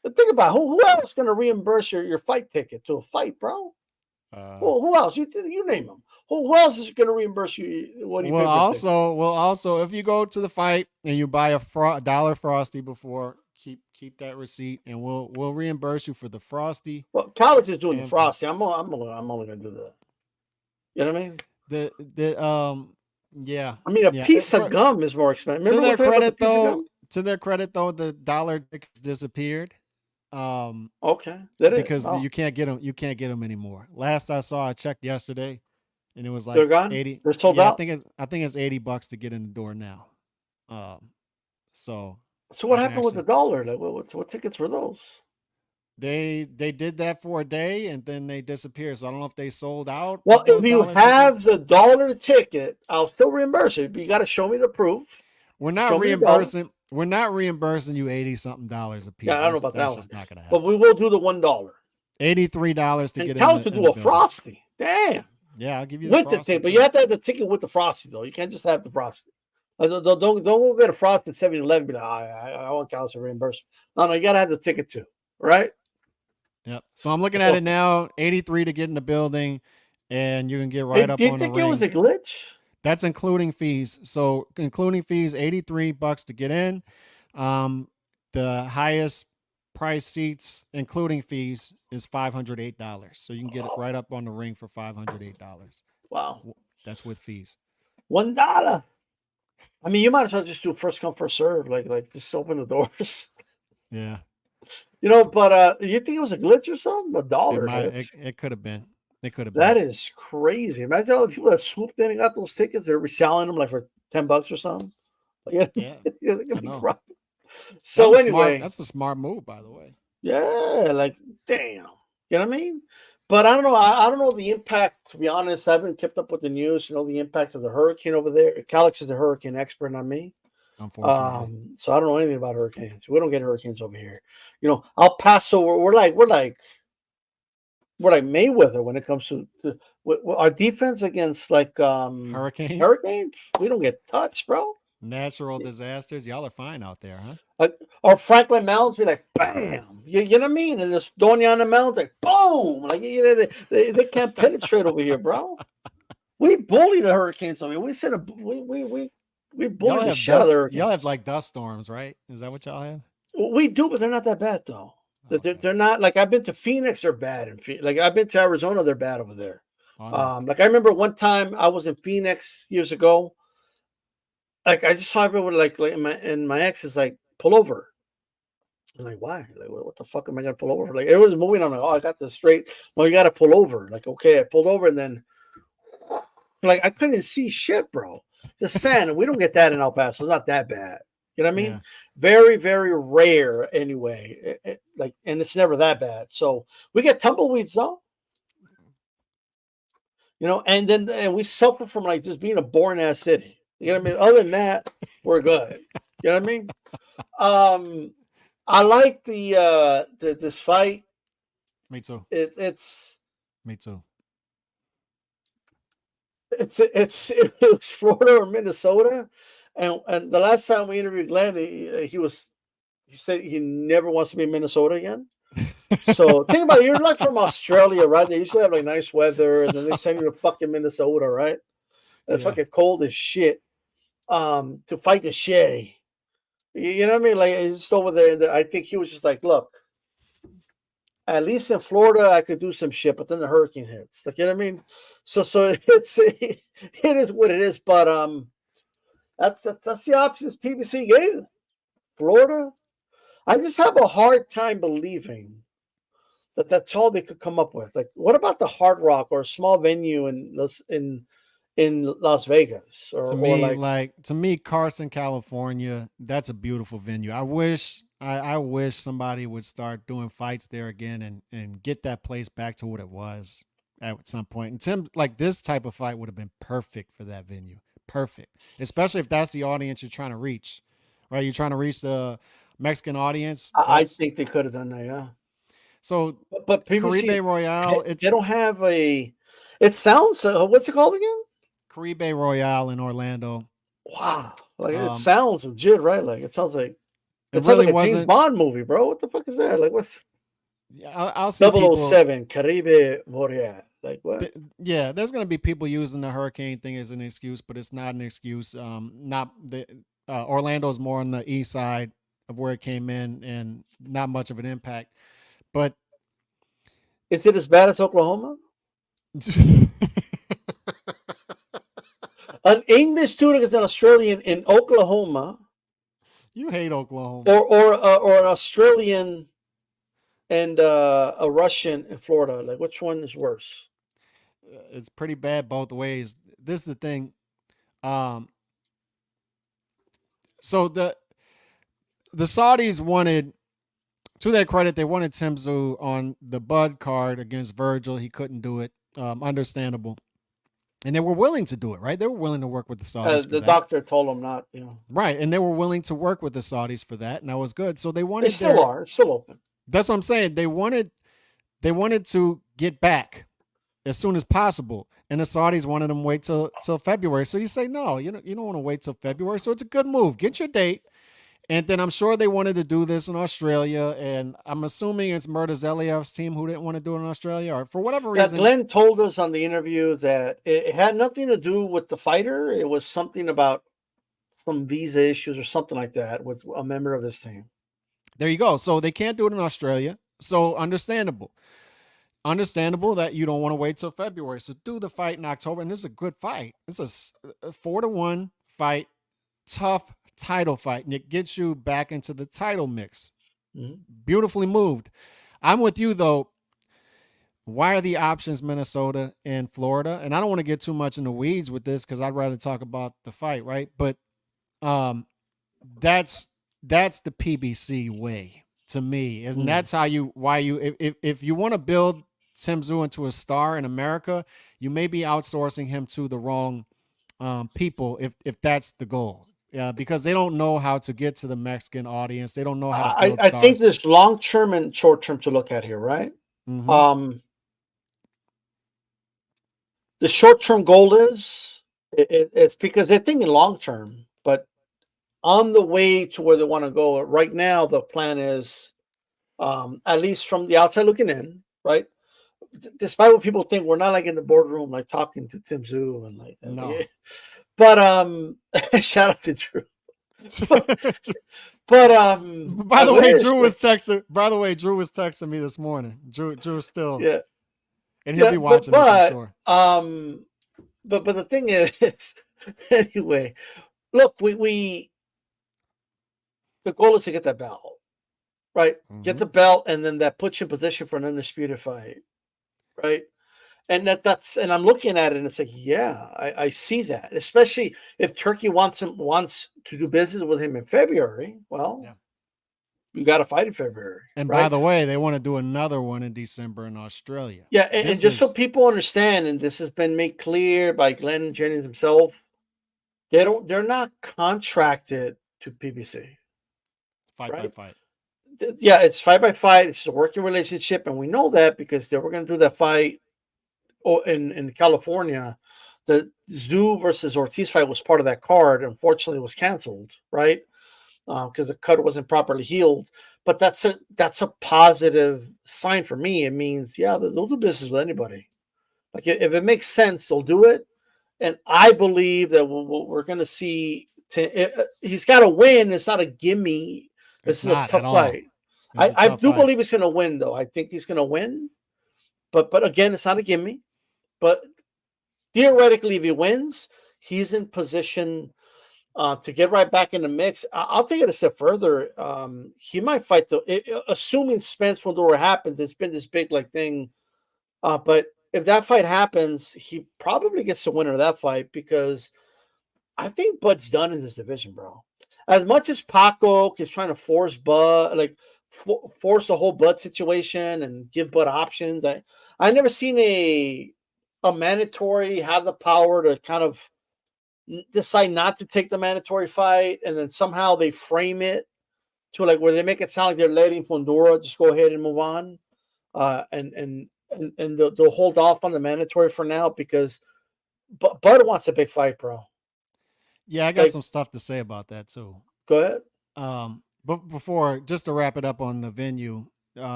But think about who else is going to reimburse your fight ticket to a fight, bro? Who else? You name them. Who else is going to reimburse you when you also, if you go to the fight and you buy a dollar Frosty before, keep that receipt, and we'll reimburse you for the Frosty. Well, college is doing the Frosty. I'm only going to do that. You know what I mean? Yeah. I mean, a piece of gum is more expensive. To their credit, though, the dollar tickets disappeared. Okay. Because you can't get them. You can't get them anymore. Last I saw, I checked yesterday, and it was like they're gone. 80. They're sold out. I think it's $80 to get in the door now. So what happened with the dollar? Like, what tickets were those? They did that for a day and then they disappeared. So I don't know if they sold out. Well, if you have the dollar ticket, I'll still reimburse it. But you got to show me the proof. We're not reimbursing you $80-something a piece. Yeah, I don't know about that one. Just not gonna happen. But we will do the $1. $83 to get in. Tell us to do a Frosty. Damn. Yeah, I'll give you with the ticket, but you have to have the ticket with the Frosty though. You can't just have the Frosty. Don't go get a Frosty at 7-Eleven. Be like, I want Causin reimbursement. No, you got to have the ticket too, right? Yep. So I'm looking at it now, 83 to get in the building, and you can get right up on the ring. Do you think it was a glitch? That's including fees. So including fees, $83 to get in. The highest price seats, including fees, is $508. So you can get it right up on the ring for $508. Wow. That's with fees. $1. I mean, you might as well just do first come, first serve. Like just open the doors. Yeah. But you think it was a glitch or something? $1. It could have been. It could have been. That is crazy. Imagine all the people that swooped in and got those tickets. They're reselling them like for $10 or something. Yeah. So anyway, that's a smart move, by the way. Yeah, like damn. You know what I mean? But I don't know. I don't know the impact. To be honest, I haven't kept up with the news. The impact of the hurricane over there. Calix is the hurricane expert, not me. Unfortunately. So I don't know anything about hurricanes. We don't get hurricanes over here. El Paso, we're like Mayweather when it comes to our defense against like hurricanes. Hurricanes, we don't get touched, bro. Natural disasters. Y'all are fine out there, huh? Or Franklin Mountains be like, bam. You know what I mean? And this Doña Ana Mountains, like, boom. Like, you know, they can't penetrate over here, bro. We bully the hurricanes. I mean, we said we bully Y'all the have shit out of the dust. hurricanes. Y'all have like dust storms, right? Is that what y'all have? We do, but they're not that bad though. Okay. They're not like I've been to Phoenix. They're bad, and like I've been to Arizona. They're bad over there. Oh, no. Like I remember one time I was in Phoenix years ago. Like I just saw everyone like my ex is like pull over. I'm like, why? Like, what the fuck am I gonna pull over? Like, it was moving. I'm like, oh, I got this straight. No, you got to pull over. Like, okay, I pulled over, and then, like, I couldn't see shit, bro. The sand. We don't get that in El Paso. It's not that bad. You know what I mean? Yeah. Very, very rare, anyway. Like, and it's never that bad. So we get tumbleweeds, though. You know, and we suffer from like just being a boring ass city. You know what I mean? Other than that, we're good. You know what I mean? I like this fight. Me too. It's Me too. it was Florida or Minnesota, and the last time we interviewed Glenn, he said he never wants to be in Minnesota again. So think about it, you're like from Australia, right? They usually have like nice weather, and then they send you to fucking Minnesota, right? And it's Yeah. fucking cold as shit. To fight the shitty. You know what I mean? Like just over there, I think he was just like, look, at least in Florida, I could do some shit, but then the hurricane hits. Like, you know what I mean? So it is what it is. But that's the options PBC gave them. Florida. I just have a hard time believing that that's all they could come up with. Like, what about the Hard Rock or a small venue in Las Vegas or To me, Carson, California, that's a beautiful venue. I wish somebody would start doing fights there again and get that place back to what it was at some point. And Tim, like this type of fight would have been perfect for that venue. Perfect. Especially if that's the audience you're trying to reach. Right? You're trying to reach the Mexican audience. I think they could have done that, yeah. So but PBC, Caribe Royale, they don't have a. It sounds. What's it called again? Caribe Royale in Orlando. Wow, like it sounds legit, right? Like it sounds like it sounds really like a James Bond movie, bro. What the fuck is that? Like what's? Yeah, I'll see 007 Caribe Royale. Like what? Yeah, there's gonna be people using the hurricane thing as an excuse, but it's not an excuse. Not the Orlando's more on the east side of where it came in, and not much of an impact. But is it as bad as Oklahoma? An English student is an Australian in Oklahoma. You hate Oklahoma. Or an Australian and a Russian in Florida. Like which one is worse? It's pretty bad both ways. This is the thing. So the Saudis wanted, to their credit, they wanted Tszyu on the Bud card against Virgil. He couldn't do it. Understandable. And they were willing to do it, right? They were willing to work with the Saudis. The doctor told them not, Right, and they were willing to work with the Saudis for that, and that was good. So they wanted. They still are. It's still open. That's what I'm saying. They wanted to get back as soon as possible, and the Saudis wanted them to wait till February. So you say no, you don't want to wait till February. So it's a good move. Get your date. And then I'm sure they wanted to do this in Australia, and I'm assuming it's Murtazaliev's team who didn't want to do it in Australia, or for whatever reason. Glenn told us on the interview that it had nothing to do with the fighter. It was something about some visa issues or something like that with a member of his team. There you go. So they can't do it in Australia. So understandable that you don't want to wait till February. So do the fight in October, and this is a good fight. It's a 4-1 fight, tough title fight, and it gets you back into the title mix. Mm-hmm. Beautifully moved. I'm with you though. Why are the options Minnesota and Florida? And I don't want to get too much in the weeds with this because I'd rather talk about the fight, right? But that's the PBC way to me, and that's how if you want to build Tszyu into a star in America, you may be outsourcing him to the wrong people if that's the goal. Yeah, because they don't know how to get to the Mexican audience. They don't know how to build stars. I think there's long-term and short-term to look at here, right? Mm-hmm. The short-term goal is it's because they're thinking long-term, but on the way to where they want to go. Right now, the plan is, at least from the outside looking in, right? Despite what people think, we're not like in the boardroom, like talking to Tim Tszyu and like, No. but shout out to Drew. But by the way, Drew was texting me this morning. Drew is still, yeah, and he'll be watching this, I'm sure. But the thing is, anyway, look, we the goal is to get that belt, right? Get the belt, and then that puts you in position for an undisputed fight, right? And that's and I'm looking at it, and it's like, yeah, I see that. Especially if Turkey wants to do business with him in February. Well, you got to fight in February. And right? by the way, they want to do another one in December in Australia. Yeah, and just so people understand, and this has been made clear by Glenn Jennings himself, they're not contracted to PBC. Fight by fight. Yeah, it's fight by fight. It's a working relationship, and we know that because they were going to do that fight in California. The Tszyu versus Ortiz fight was part of that card. Unfortunately, it was canceled, right? Because the cut wasn't properly healed. But that's a positive sign for me. It means, yeah, they'll do business with anybody. Like if it makes sense, they'll do it. And I believe that we're going to see. He's got to win. It's not a gimme. This is a tough fight. I do believe he's going to win, though. I think he's going to win. But again, it's not a gimme. But theoretically, if he wins, he's in position to get right back in the mix. I'll take it a step further. He might fight assuming Spence Fedor happens. It's been this big thing, but if that fight happens, he probably gets the winner of that fight because I think Bud's done in this division, bro. As much as Paco is trying to force Bud, force the whole Bud situation and give Bud options, I never seen a mandatory have the power to kind of decide not to take the mandatory fight, and then somehow they frame it to where they make it sound like they're letting Fondora just go ahead and move on, and they'll hold off on the mandatory for now because Bud wants a big fight, bro. Yeah, I got some stuff to say about that too. Go ahead. But before, just to wrap it up on the venue,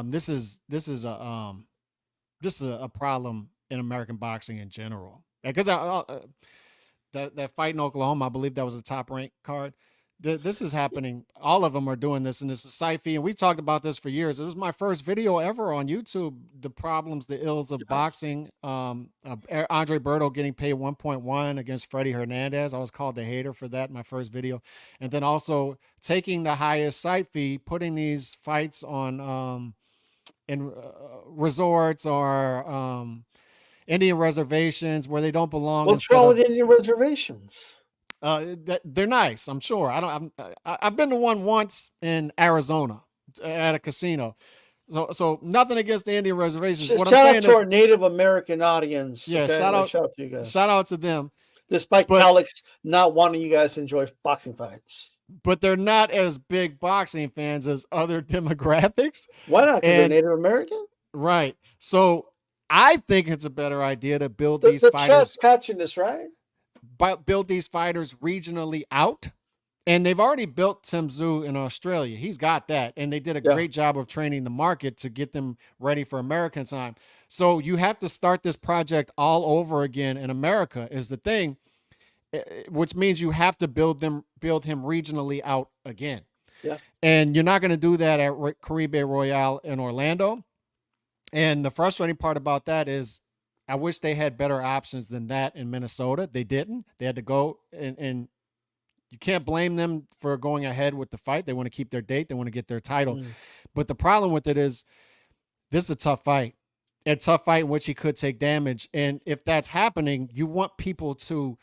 this is a problem in American boxing in general. Because that fight in Oklahoma, I believe that was a top ranked card. This is happening. All of them are doing this, and it's a side fee. And we talked about this for years. It was my first video ever on YouTube. The problems, the ills of boxing. Andre Berto getting paid 1.1 against Freddie Hernandez. I was called the hater for that in my first video. And then also taking the highest site fee, putting these fights on in resorts or Indian reservations where they don't belong. What's wrong with Indian reservations? They're nice, I'm sure. I've been to one once in Arizona at a casino. So nothing against the Indian reservations. Shout out to our Native American audience. Yeah, okay? shout out to you guys. Shout out to them. Despite Calix not wanting you guys to enjoy boxing fights. But they're not as big boxing fans as other demographics. Why not? Because they're Native American? Right. So I think it's a better idea to build these fighters. The chess catching this, right? Build these fighters regionally out. And they've already built Tim Tszyu in Australia. He's got that. And they did a great job of training the market to get them ready for American time. So you have to start this project all over again in America is the thing, which means you have to build him regionally out again. Yeah. And you're not going to do that at Caribe Royale in Orlando. And the frustrating part about that is I wish they had better options than that in Minnesota. They didn't. They had to go and you can't blame them for going ahead with the fight. They want to keep their date. They want to get their title. But the problem with it is this is a tough fight. A tough fight in which he could take damage. And if that's happening, you want people to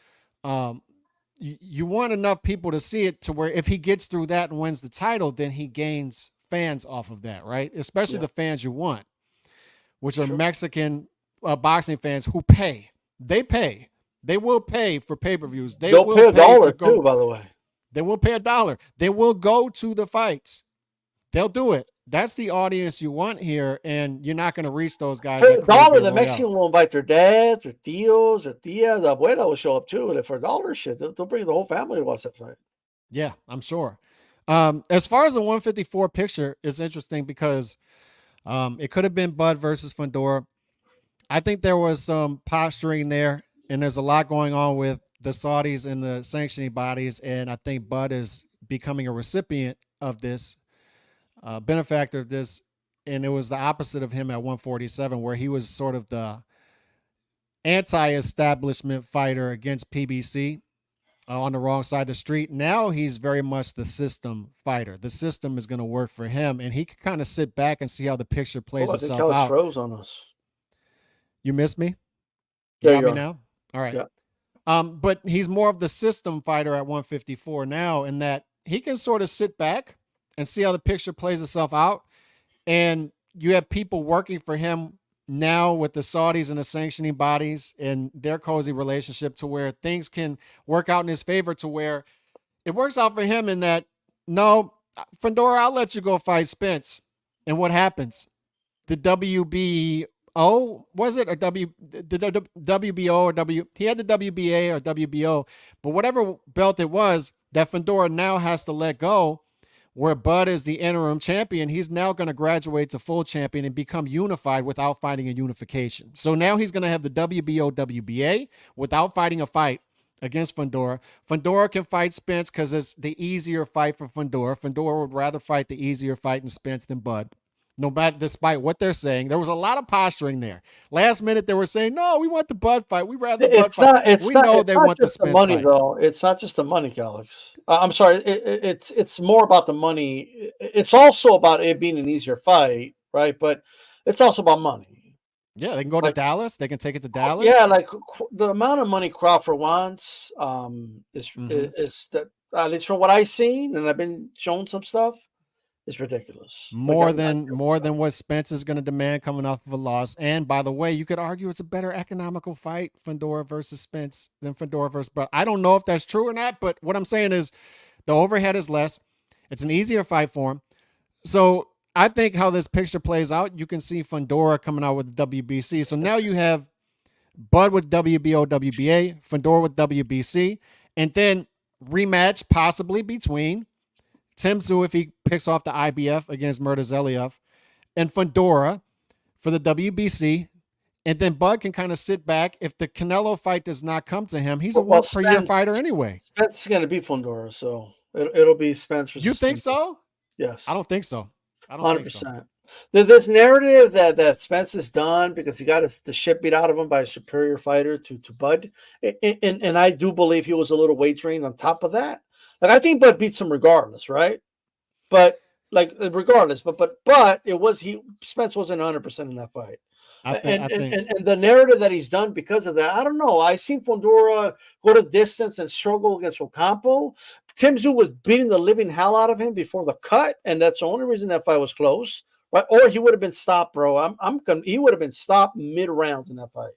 you want enough people to see it to where if he gets through that and wins the title, then he gains fans off of that, right? Especially the fans you want, which are Mexican boxing fans who pay. They pay. They will pay for pay-per-views. They'll pay $1 too, by the way. They will pay $1. They will go to the fights. They'll do it. That's the audience you want here, and you're not going to reach those guys. For $1, the Mexican will invite their dads, their tios, their tias, the abuela will show up too. And for $1, shit, they'll bring the whole family to watch that fight. Yeah, I'm sure. As far as the 154 picture, it's interesting because it could have been Bud versus Fundora. I think there was some posturing there, and there's a lot going on with the Saudis and the sanctioning bodies, and I think Bud is becoming a recipient of this, benefactor of this, and it was the opposite of him at 147, where he was sort of the anti-establishment fighter against PBC, on the wrong side of the street. Now he's very much the system fighter. The system is going to work for him, and he can kind of sit back and see how the picture plays Oh, I think itself Kelly's out. froze on us. You missed me? There got you me are. now? All right. Yeah. But he's more of the system fighter at 154 now, in that he can sort of sit back and see how the picture plays itself out. And you have people working for him now with the Saudis and the sanctioning bodies and their cozy relationship, to where things can work out in his favor, to where it works out for him in that, no, Fundora, I'll let you go fight Spence. And what happens? The WBO, was it? Or the WBO or W? He had the WBA or WBO, but whatever belt it was, that Fundora now has to let go, where Bud is the interim champion. He's now going to graduate to full champion and become unified without fighting a unification. So now he's going to have the WBO, WBA without fighting a fight against Fundora. Fundora can fight Spence because it's the easier fight for Fundora. Fundora would rather fight the easier fight in Spence than Bud. No matter, despite what they're saying, there was a lot of posturing there. Last minute, they were saying, "No, we want the Bud fight. We rather the Bud It's fight." not. It's we not. know It's they not want the just the Spence money, fight. though. It's not just the money, Alex. I'm sorry. It's more about the money. It's also about it being an easier fight, right? But it's also about money. Yeah, they can go to Like, Dallas. They can take it to Dallas. yeah, like the amount of money Crawford wants is Mhm. is that, at least from what I've seen, and I've been shown some stuff, is ridiculous. Like, more than what Spence is going to demand coming off of a loss. And by the way, you could argue it's a better economical fight, Fundora versus Spence, than Fundora versus Bud. I don't know if that's true or not, but what I'm saying is the overhead is less. It's an easier fight for him. So I think how this picture plays out, you can see Fundora coming out with the WBC. So now you have Bud with WBO, WBA, Fundora with WBC, and then rematch possibly between Tszyu, if he picks off the IBF against Murtazaliev, and Fundora for the WBC. And then Bud can kind of sit back. If the Canelo fight does not come to him, he's a well, once per year fighter anyway. Spence is going to beat Fundora, so it'll be Spence versus. You think Fundora. so? Yes, I don't think so. I don't 100%. think so. This narrative that Spence is done because he got the shit beat out of him by a superior fighter to Bud, and I do believe he was a little wagering on top of that. Like, I think Bud beats him regardless, right? But regardless, but it was Spence wasn't 100% in that fight. I think And the narrative that he's done because of that, I don't know. I seen Fundora go to distance and struggle against Ocampo. Tszyu was beating the living hell out of him before the cut, and that's the only reason that fight was close. Right? Or he would have been stopped, bro. He would have been stopped mid-round in that fight.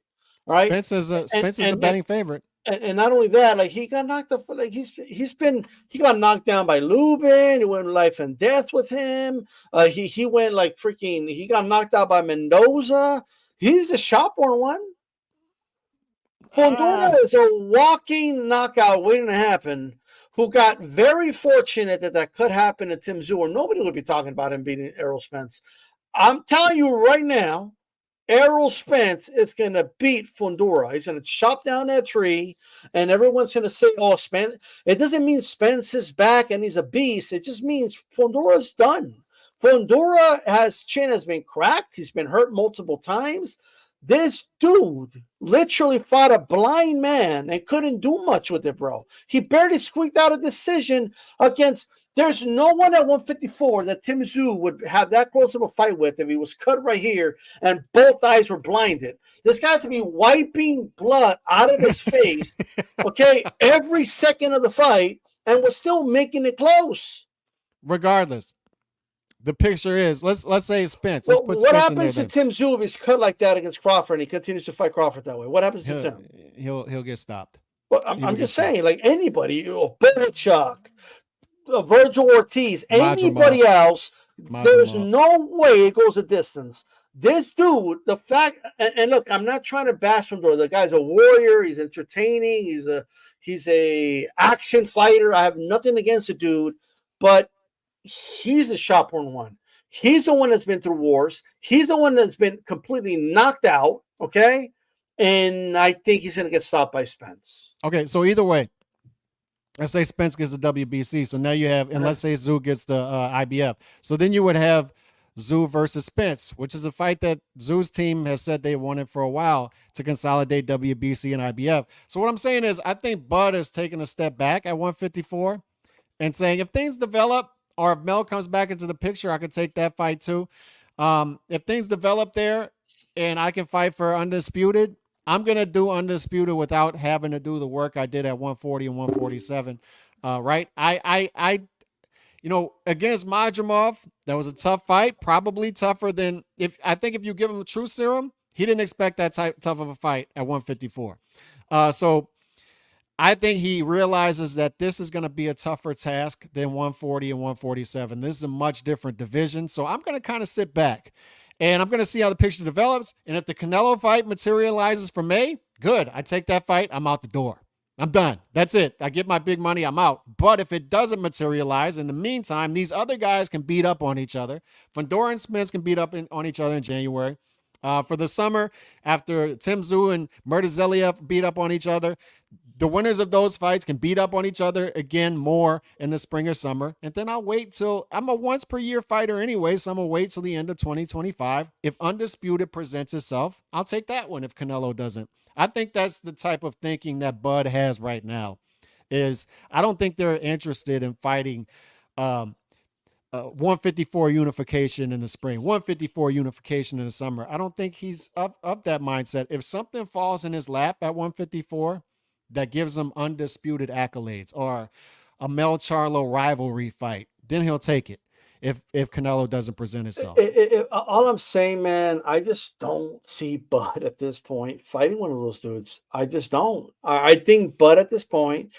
Right? Spence is the betting favorite. And not only that, like, he got knocked up. Like, he got knocked down by Lubin. It went life and death with him. He went like freaking. He got knocked out by Mendoza. He's the shopborn one. Fundora is a walking knockout waiting to happen. Who got very fortunate that could happen to Tszyu, or nobody would be talking about him beating Errol Spence. I'm telling you right now, Errol Spence is going to beat Fundora. He's going to chop down that tree, and everyone's going to say, "Oh, Spence." It doesn't mean Spence is back and he's a beast. It just means Fundora's done. Fundora's chin has been cracked. He's been hurt multiple times. This dude literally fought a blind man and couldn't do much with it, bro. He barely squeaked out a decision against. There's no one at 154 that Tszyu would have that close of a fight with if he was cut right here and both eyes were blinded. This guy had to be wiping blood out of his face, okay, every second of the fight, and was still making it close. Regardless, the picture is let's say Spence. Let's put what Spence happens in to there, Tszyu if he's cut like that against Crawford and he continues to fight Crawford that way? What happens to Tim? He'll get stopped. Well, I'm just saying, like anybody, Bochuk, Virgil Ortiz, anybody else, there's no way it goes a distance. This dude, the fact, and look, I'm not trying to bash Fundora. The guy's a warrior. He's entertaining. He's a action fighter. I have nothing against the dude, but he's the sharp-horn one. He's the one that's been through wars. He's the one that's been completely knocked out. Okay, and I think he's going to get stopped by Spence. Okay, so either way, let's say Spence gets the WBC. So now you have, and let's say Tszyu gets the IBF. So then you would have Tszyu versus Spence, which is a fight that Tszyu's team has said they wanted for a while to consolidate WBC and IBF. So what I'm saying is I think Bud is taking a step back at 154 and saying if things develop or if Mel comes back into the picture, I could take that fight too. If things develop there and I can fight for Undisputed, I'm going to do Undisputed without having to do the work I did at 140 and 147. Right. You know, against Madrimov, that was a tough fight, probably tougher than if you give him the true serum, he didn't expect that tough of a fight at 154. So I think he realizes that this is going to be a tougher task than 140 and 147. This is a much different division. So I'm going to kind of sit back and I'm going to see how the picture develops. And if the Canelo fight materializes for May, good. I take that fight. I'm out the door. I'm done. That's it. I get my big money. I'm out. But if it doesn't materialize, in the meantime, these other guys can beat up on each other. Fundora and Spence can beat up on each other in January. For the summer, after Tszyu and Murtazaliev beat up on each other, the winners of those fights can beat up on each other again more in the spring or summer. And then I'll wait till I'm a once per year fighter anyway. So I'm going to wait till the end of 2025. If Undisputed presents itself, I'll take that one if Canelo doesn't. I think that's the type of thinking that Bud has right now is I don't think they're interested in fighting 154 unification in the spring, 154 unification in the summer. I don't think he's of that mindset. If something falls in his lap at 154 that gives him undisputed accolades or a Mel Charlo rivalry fight, then he'll take it. If Canelo doesn't present itself. All I'm saying, man, I just don't see Bud at this point fighting one of those dudes. I just don't. I think Bud at this point,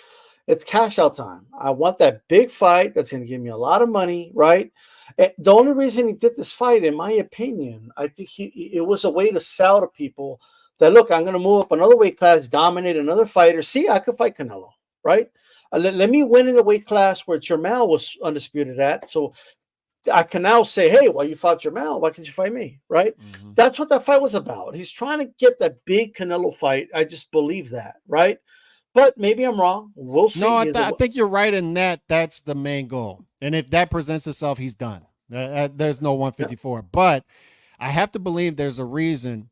it's cash out time. I want that big fight that's going to give me a lot of money, right? And the only reason he did this fight, in my opinion, I think it was a way to sell to people that, look, I'm going to move up another weight class, dominate another fighter. See, I could fight Canelo, right? Let me win in the weight class where Jermell was undisputed at. So I can now say, hey, well, you fought Jermell. Why can't you fight me? Right? Mm-hmm. That's what that fight was about. He's trying to get that big Canelo fight. I just believe that. Right? But maybe I'm wrong. We'll see. No, I think you're right in that. That's the main goal. And if that presents itself, he's done. There's no 154. Yeah. But I have to believe there's a reason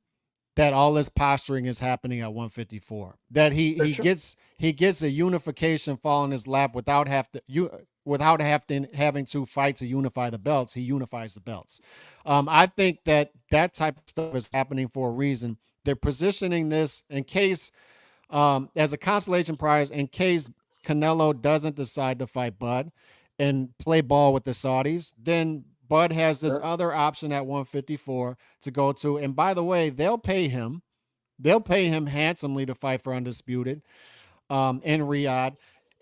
that all this posturing is happening at 154. That he gets a unification fall in his lap without having to fight to unify the belts. He unifies the belts. I think that type of stuff is happening for a reason. They're positioning this in case, as a consolation prize, in case Canelo doesn't decide to fight Bud and play ball with the Saudis, then Bud has this other option at 154 to go to. And by the way, they'll pay him handsomely to fight for Undisputed in Riyadh.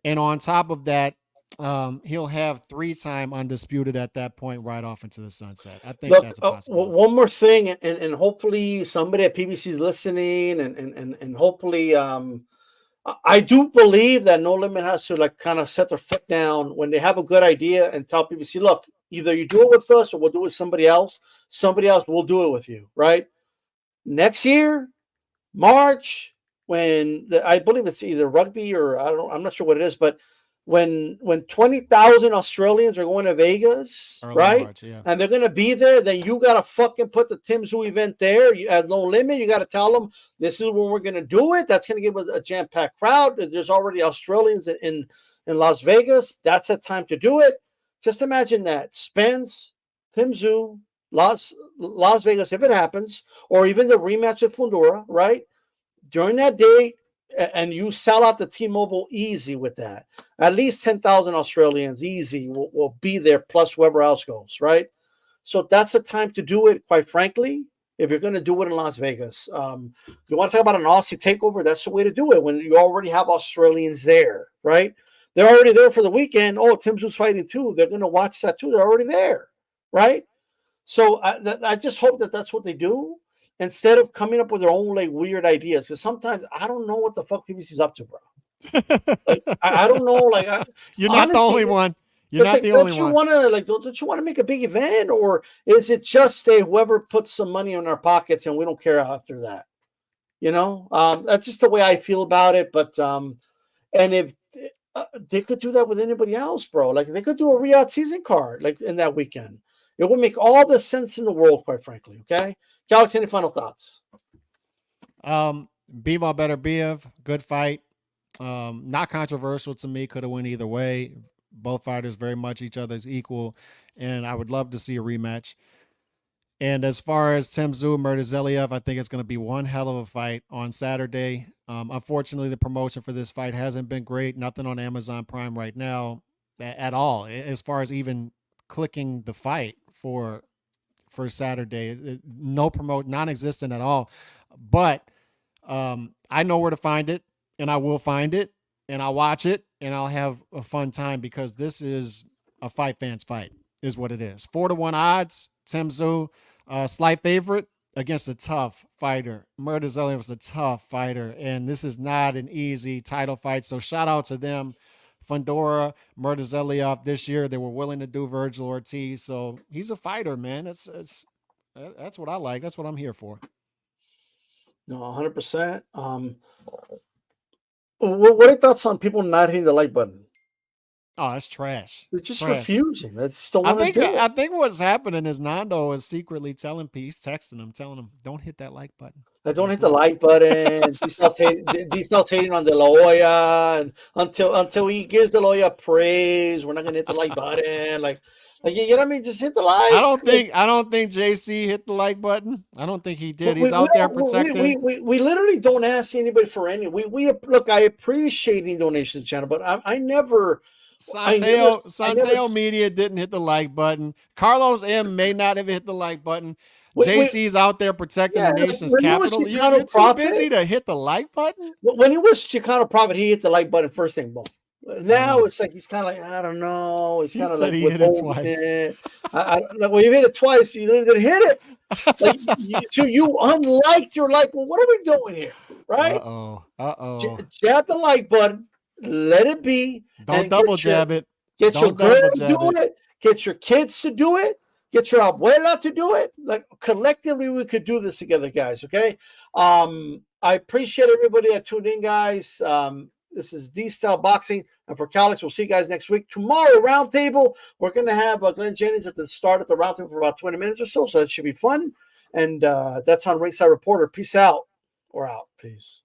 And on top of that, he'll have 3-time Undisputed at that point right off into the sunset. I think that's a possibility. One more thing, and hopefully somebody at PBC is listening, and hopefully I do believe that No Limit has to kind of set their foot down when they have a good idea and tell PBC, look, either you do it with us or we'll do it with somebody else. Somebody else will do it with you, right? Next year, March, when I believe it's either rugby or I'm not sure what it is, but when 20,000 Australians are going to Vegas, early right? March, yeah. And they're going to be there, then you got to fucking put the Tszyu event there. You have No Limit. You got to tell them this is when we're going to do it. That's going to give us a jam-packed crowd. There's already Australians in Las Vegas. That's the time to do it. Just imagine that. Spence, Tszyu, Las Vegas, if it happens, or even the rematch with Fundora, right? During that day, and you sell out the T-Mobile easy with that. At least 10,000 Australians easy will be there, plus whoever else goes, right? So that's the time to do it, quite frankly, if you're going to do it in Las Vegas. You want to talk about an Aussie takeover? That's the way to do it when you already have Australians there, right? They're already there for the weekend. Oh, Tszyu's fighting too. They're going to watch that too. They're already there, right? So I just hope that that's what they do instead of coming up with their own like weird ideas. Because sometimes I don't know what the fuck PBC's up to, bro. Like I don't know. Like You're not the only one. You're It's not like, the only don't you one. want to like? Don't you want to make a big event, or is it just whoever puts some money in our pockets and we don't care after that? You know, that's just the way I feel about it. But and if they could do that with anybody else, bro, like they could do a Riyadh season card like in that weekend. It would make all the sense in the world, quite frankly. Okay, Alex, any final thoughts? Bivol Beterbiev, good fight. Not controversial to me. Could have went either way. Both fighters very much each other's equal, and I would love to see a rematch. And as far as Tszyu Murtazaliev, I think it's going to be one hell of a fight on Saturday. Unfortunately, the promotion for this fight hasn't been great. Nothing on Amazon Prime right now at all. As far as even clicking the fight for Saturday, no promote, non-existent at all. But I know where to find it, and I will find it, and I'll watch it, and I'll have a fun time because this is a fight fan's fight, is what it is. 4-1 odds. Tszyu, slight favorite against a tough fighter. Murtazaliev was a tough fighter, and this is not an easy title fight. So shout out to them. Fundora, Murtazaliev this year, they were willing to do Virgil Ortiz. So he's a fighter, man. That's what I like. That's what I'm here for. No, 100%. What are your thoughts on people not hitting the like button? Oh, that's trash. They're just Trash. refusing. They just don't want to do it. I think what's happening is Nando is secretly telling Peace, texting him, telling him, don't hit that like button. Don't hit the like button. Desaltating on De La Hoya, and until he gives De La Hoya praise, we're not gonna hit the like button. Like you know what I mean? Just hit the like. I don't think JC hit the like button. I don't think he did. He's out there protecting. We literally don't ask anybody for any. We look. I appreciate any donations, channel, but I never. Santeo Media didn't hit the like button. Carlos M may not have hit the like button. JC's out there protecting the nation's capital. You're too busy to hit the like button? When he was Chicano Prophet, he hit the like button first thing, boom. Now it's like he's kind of like, I don't know. He's kind of like he hit it twice. Well, you hit it twice. You didn't hit it. Like, you unliked your like. Well, what are we doing here? Right? Uh-oh. Jab the like button. Let it be. Don't double jab it. Get your girl to do it. Get your kids to do it. Get your abuela to do it. Like collectively, we could do this together, guys. Okay. I appreciate everybody that tuned in, guys. This is D-Style Boxing, and for Calix, we'll see you guys next week. Tomorrow, roundtable. We're going to have Glenn Jennings at the start of the roundtable for about 20 minutes or so that should be fun. And that's on Ringside Reporter. Peace out. We're out. Peace.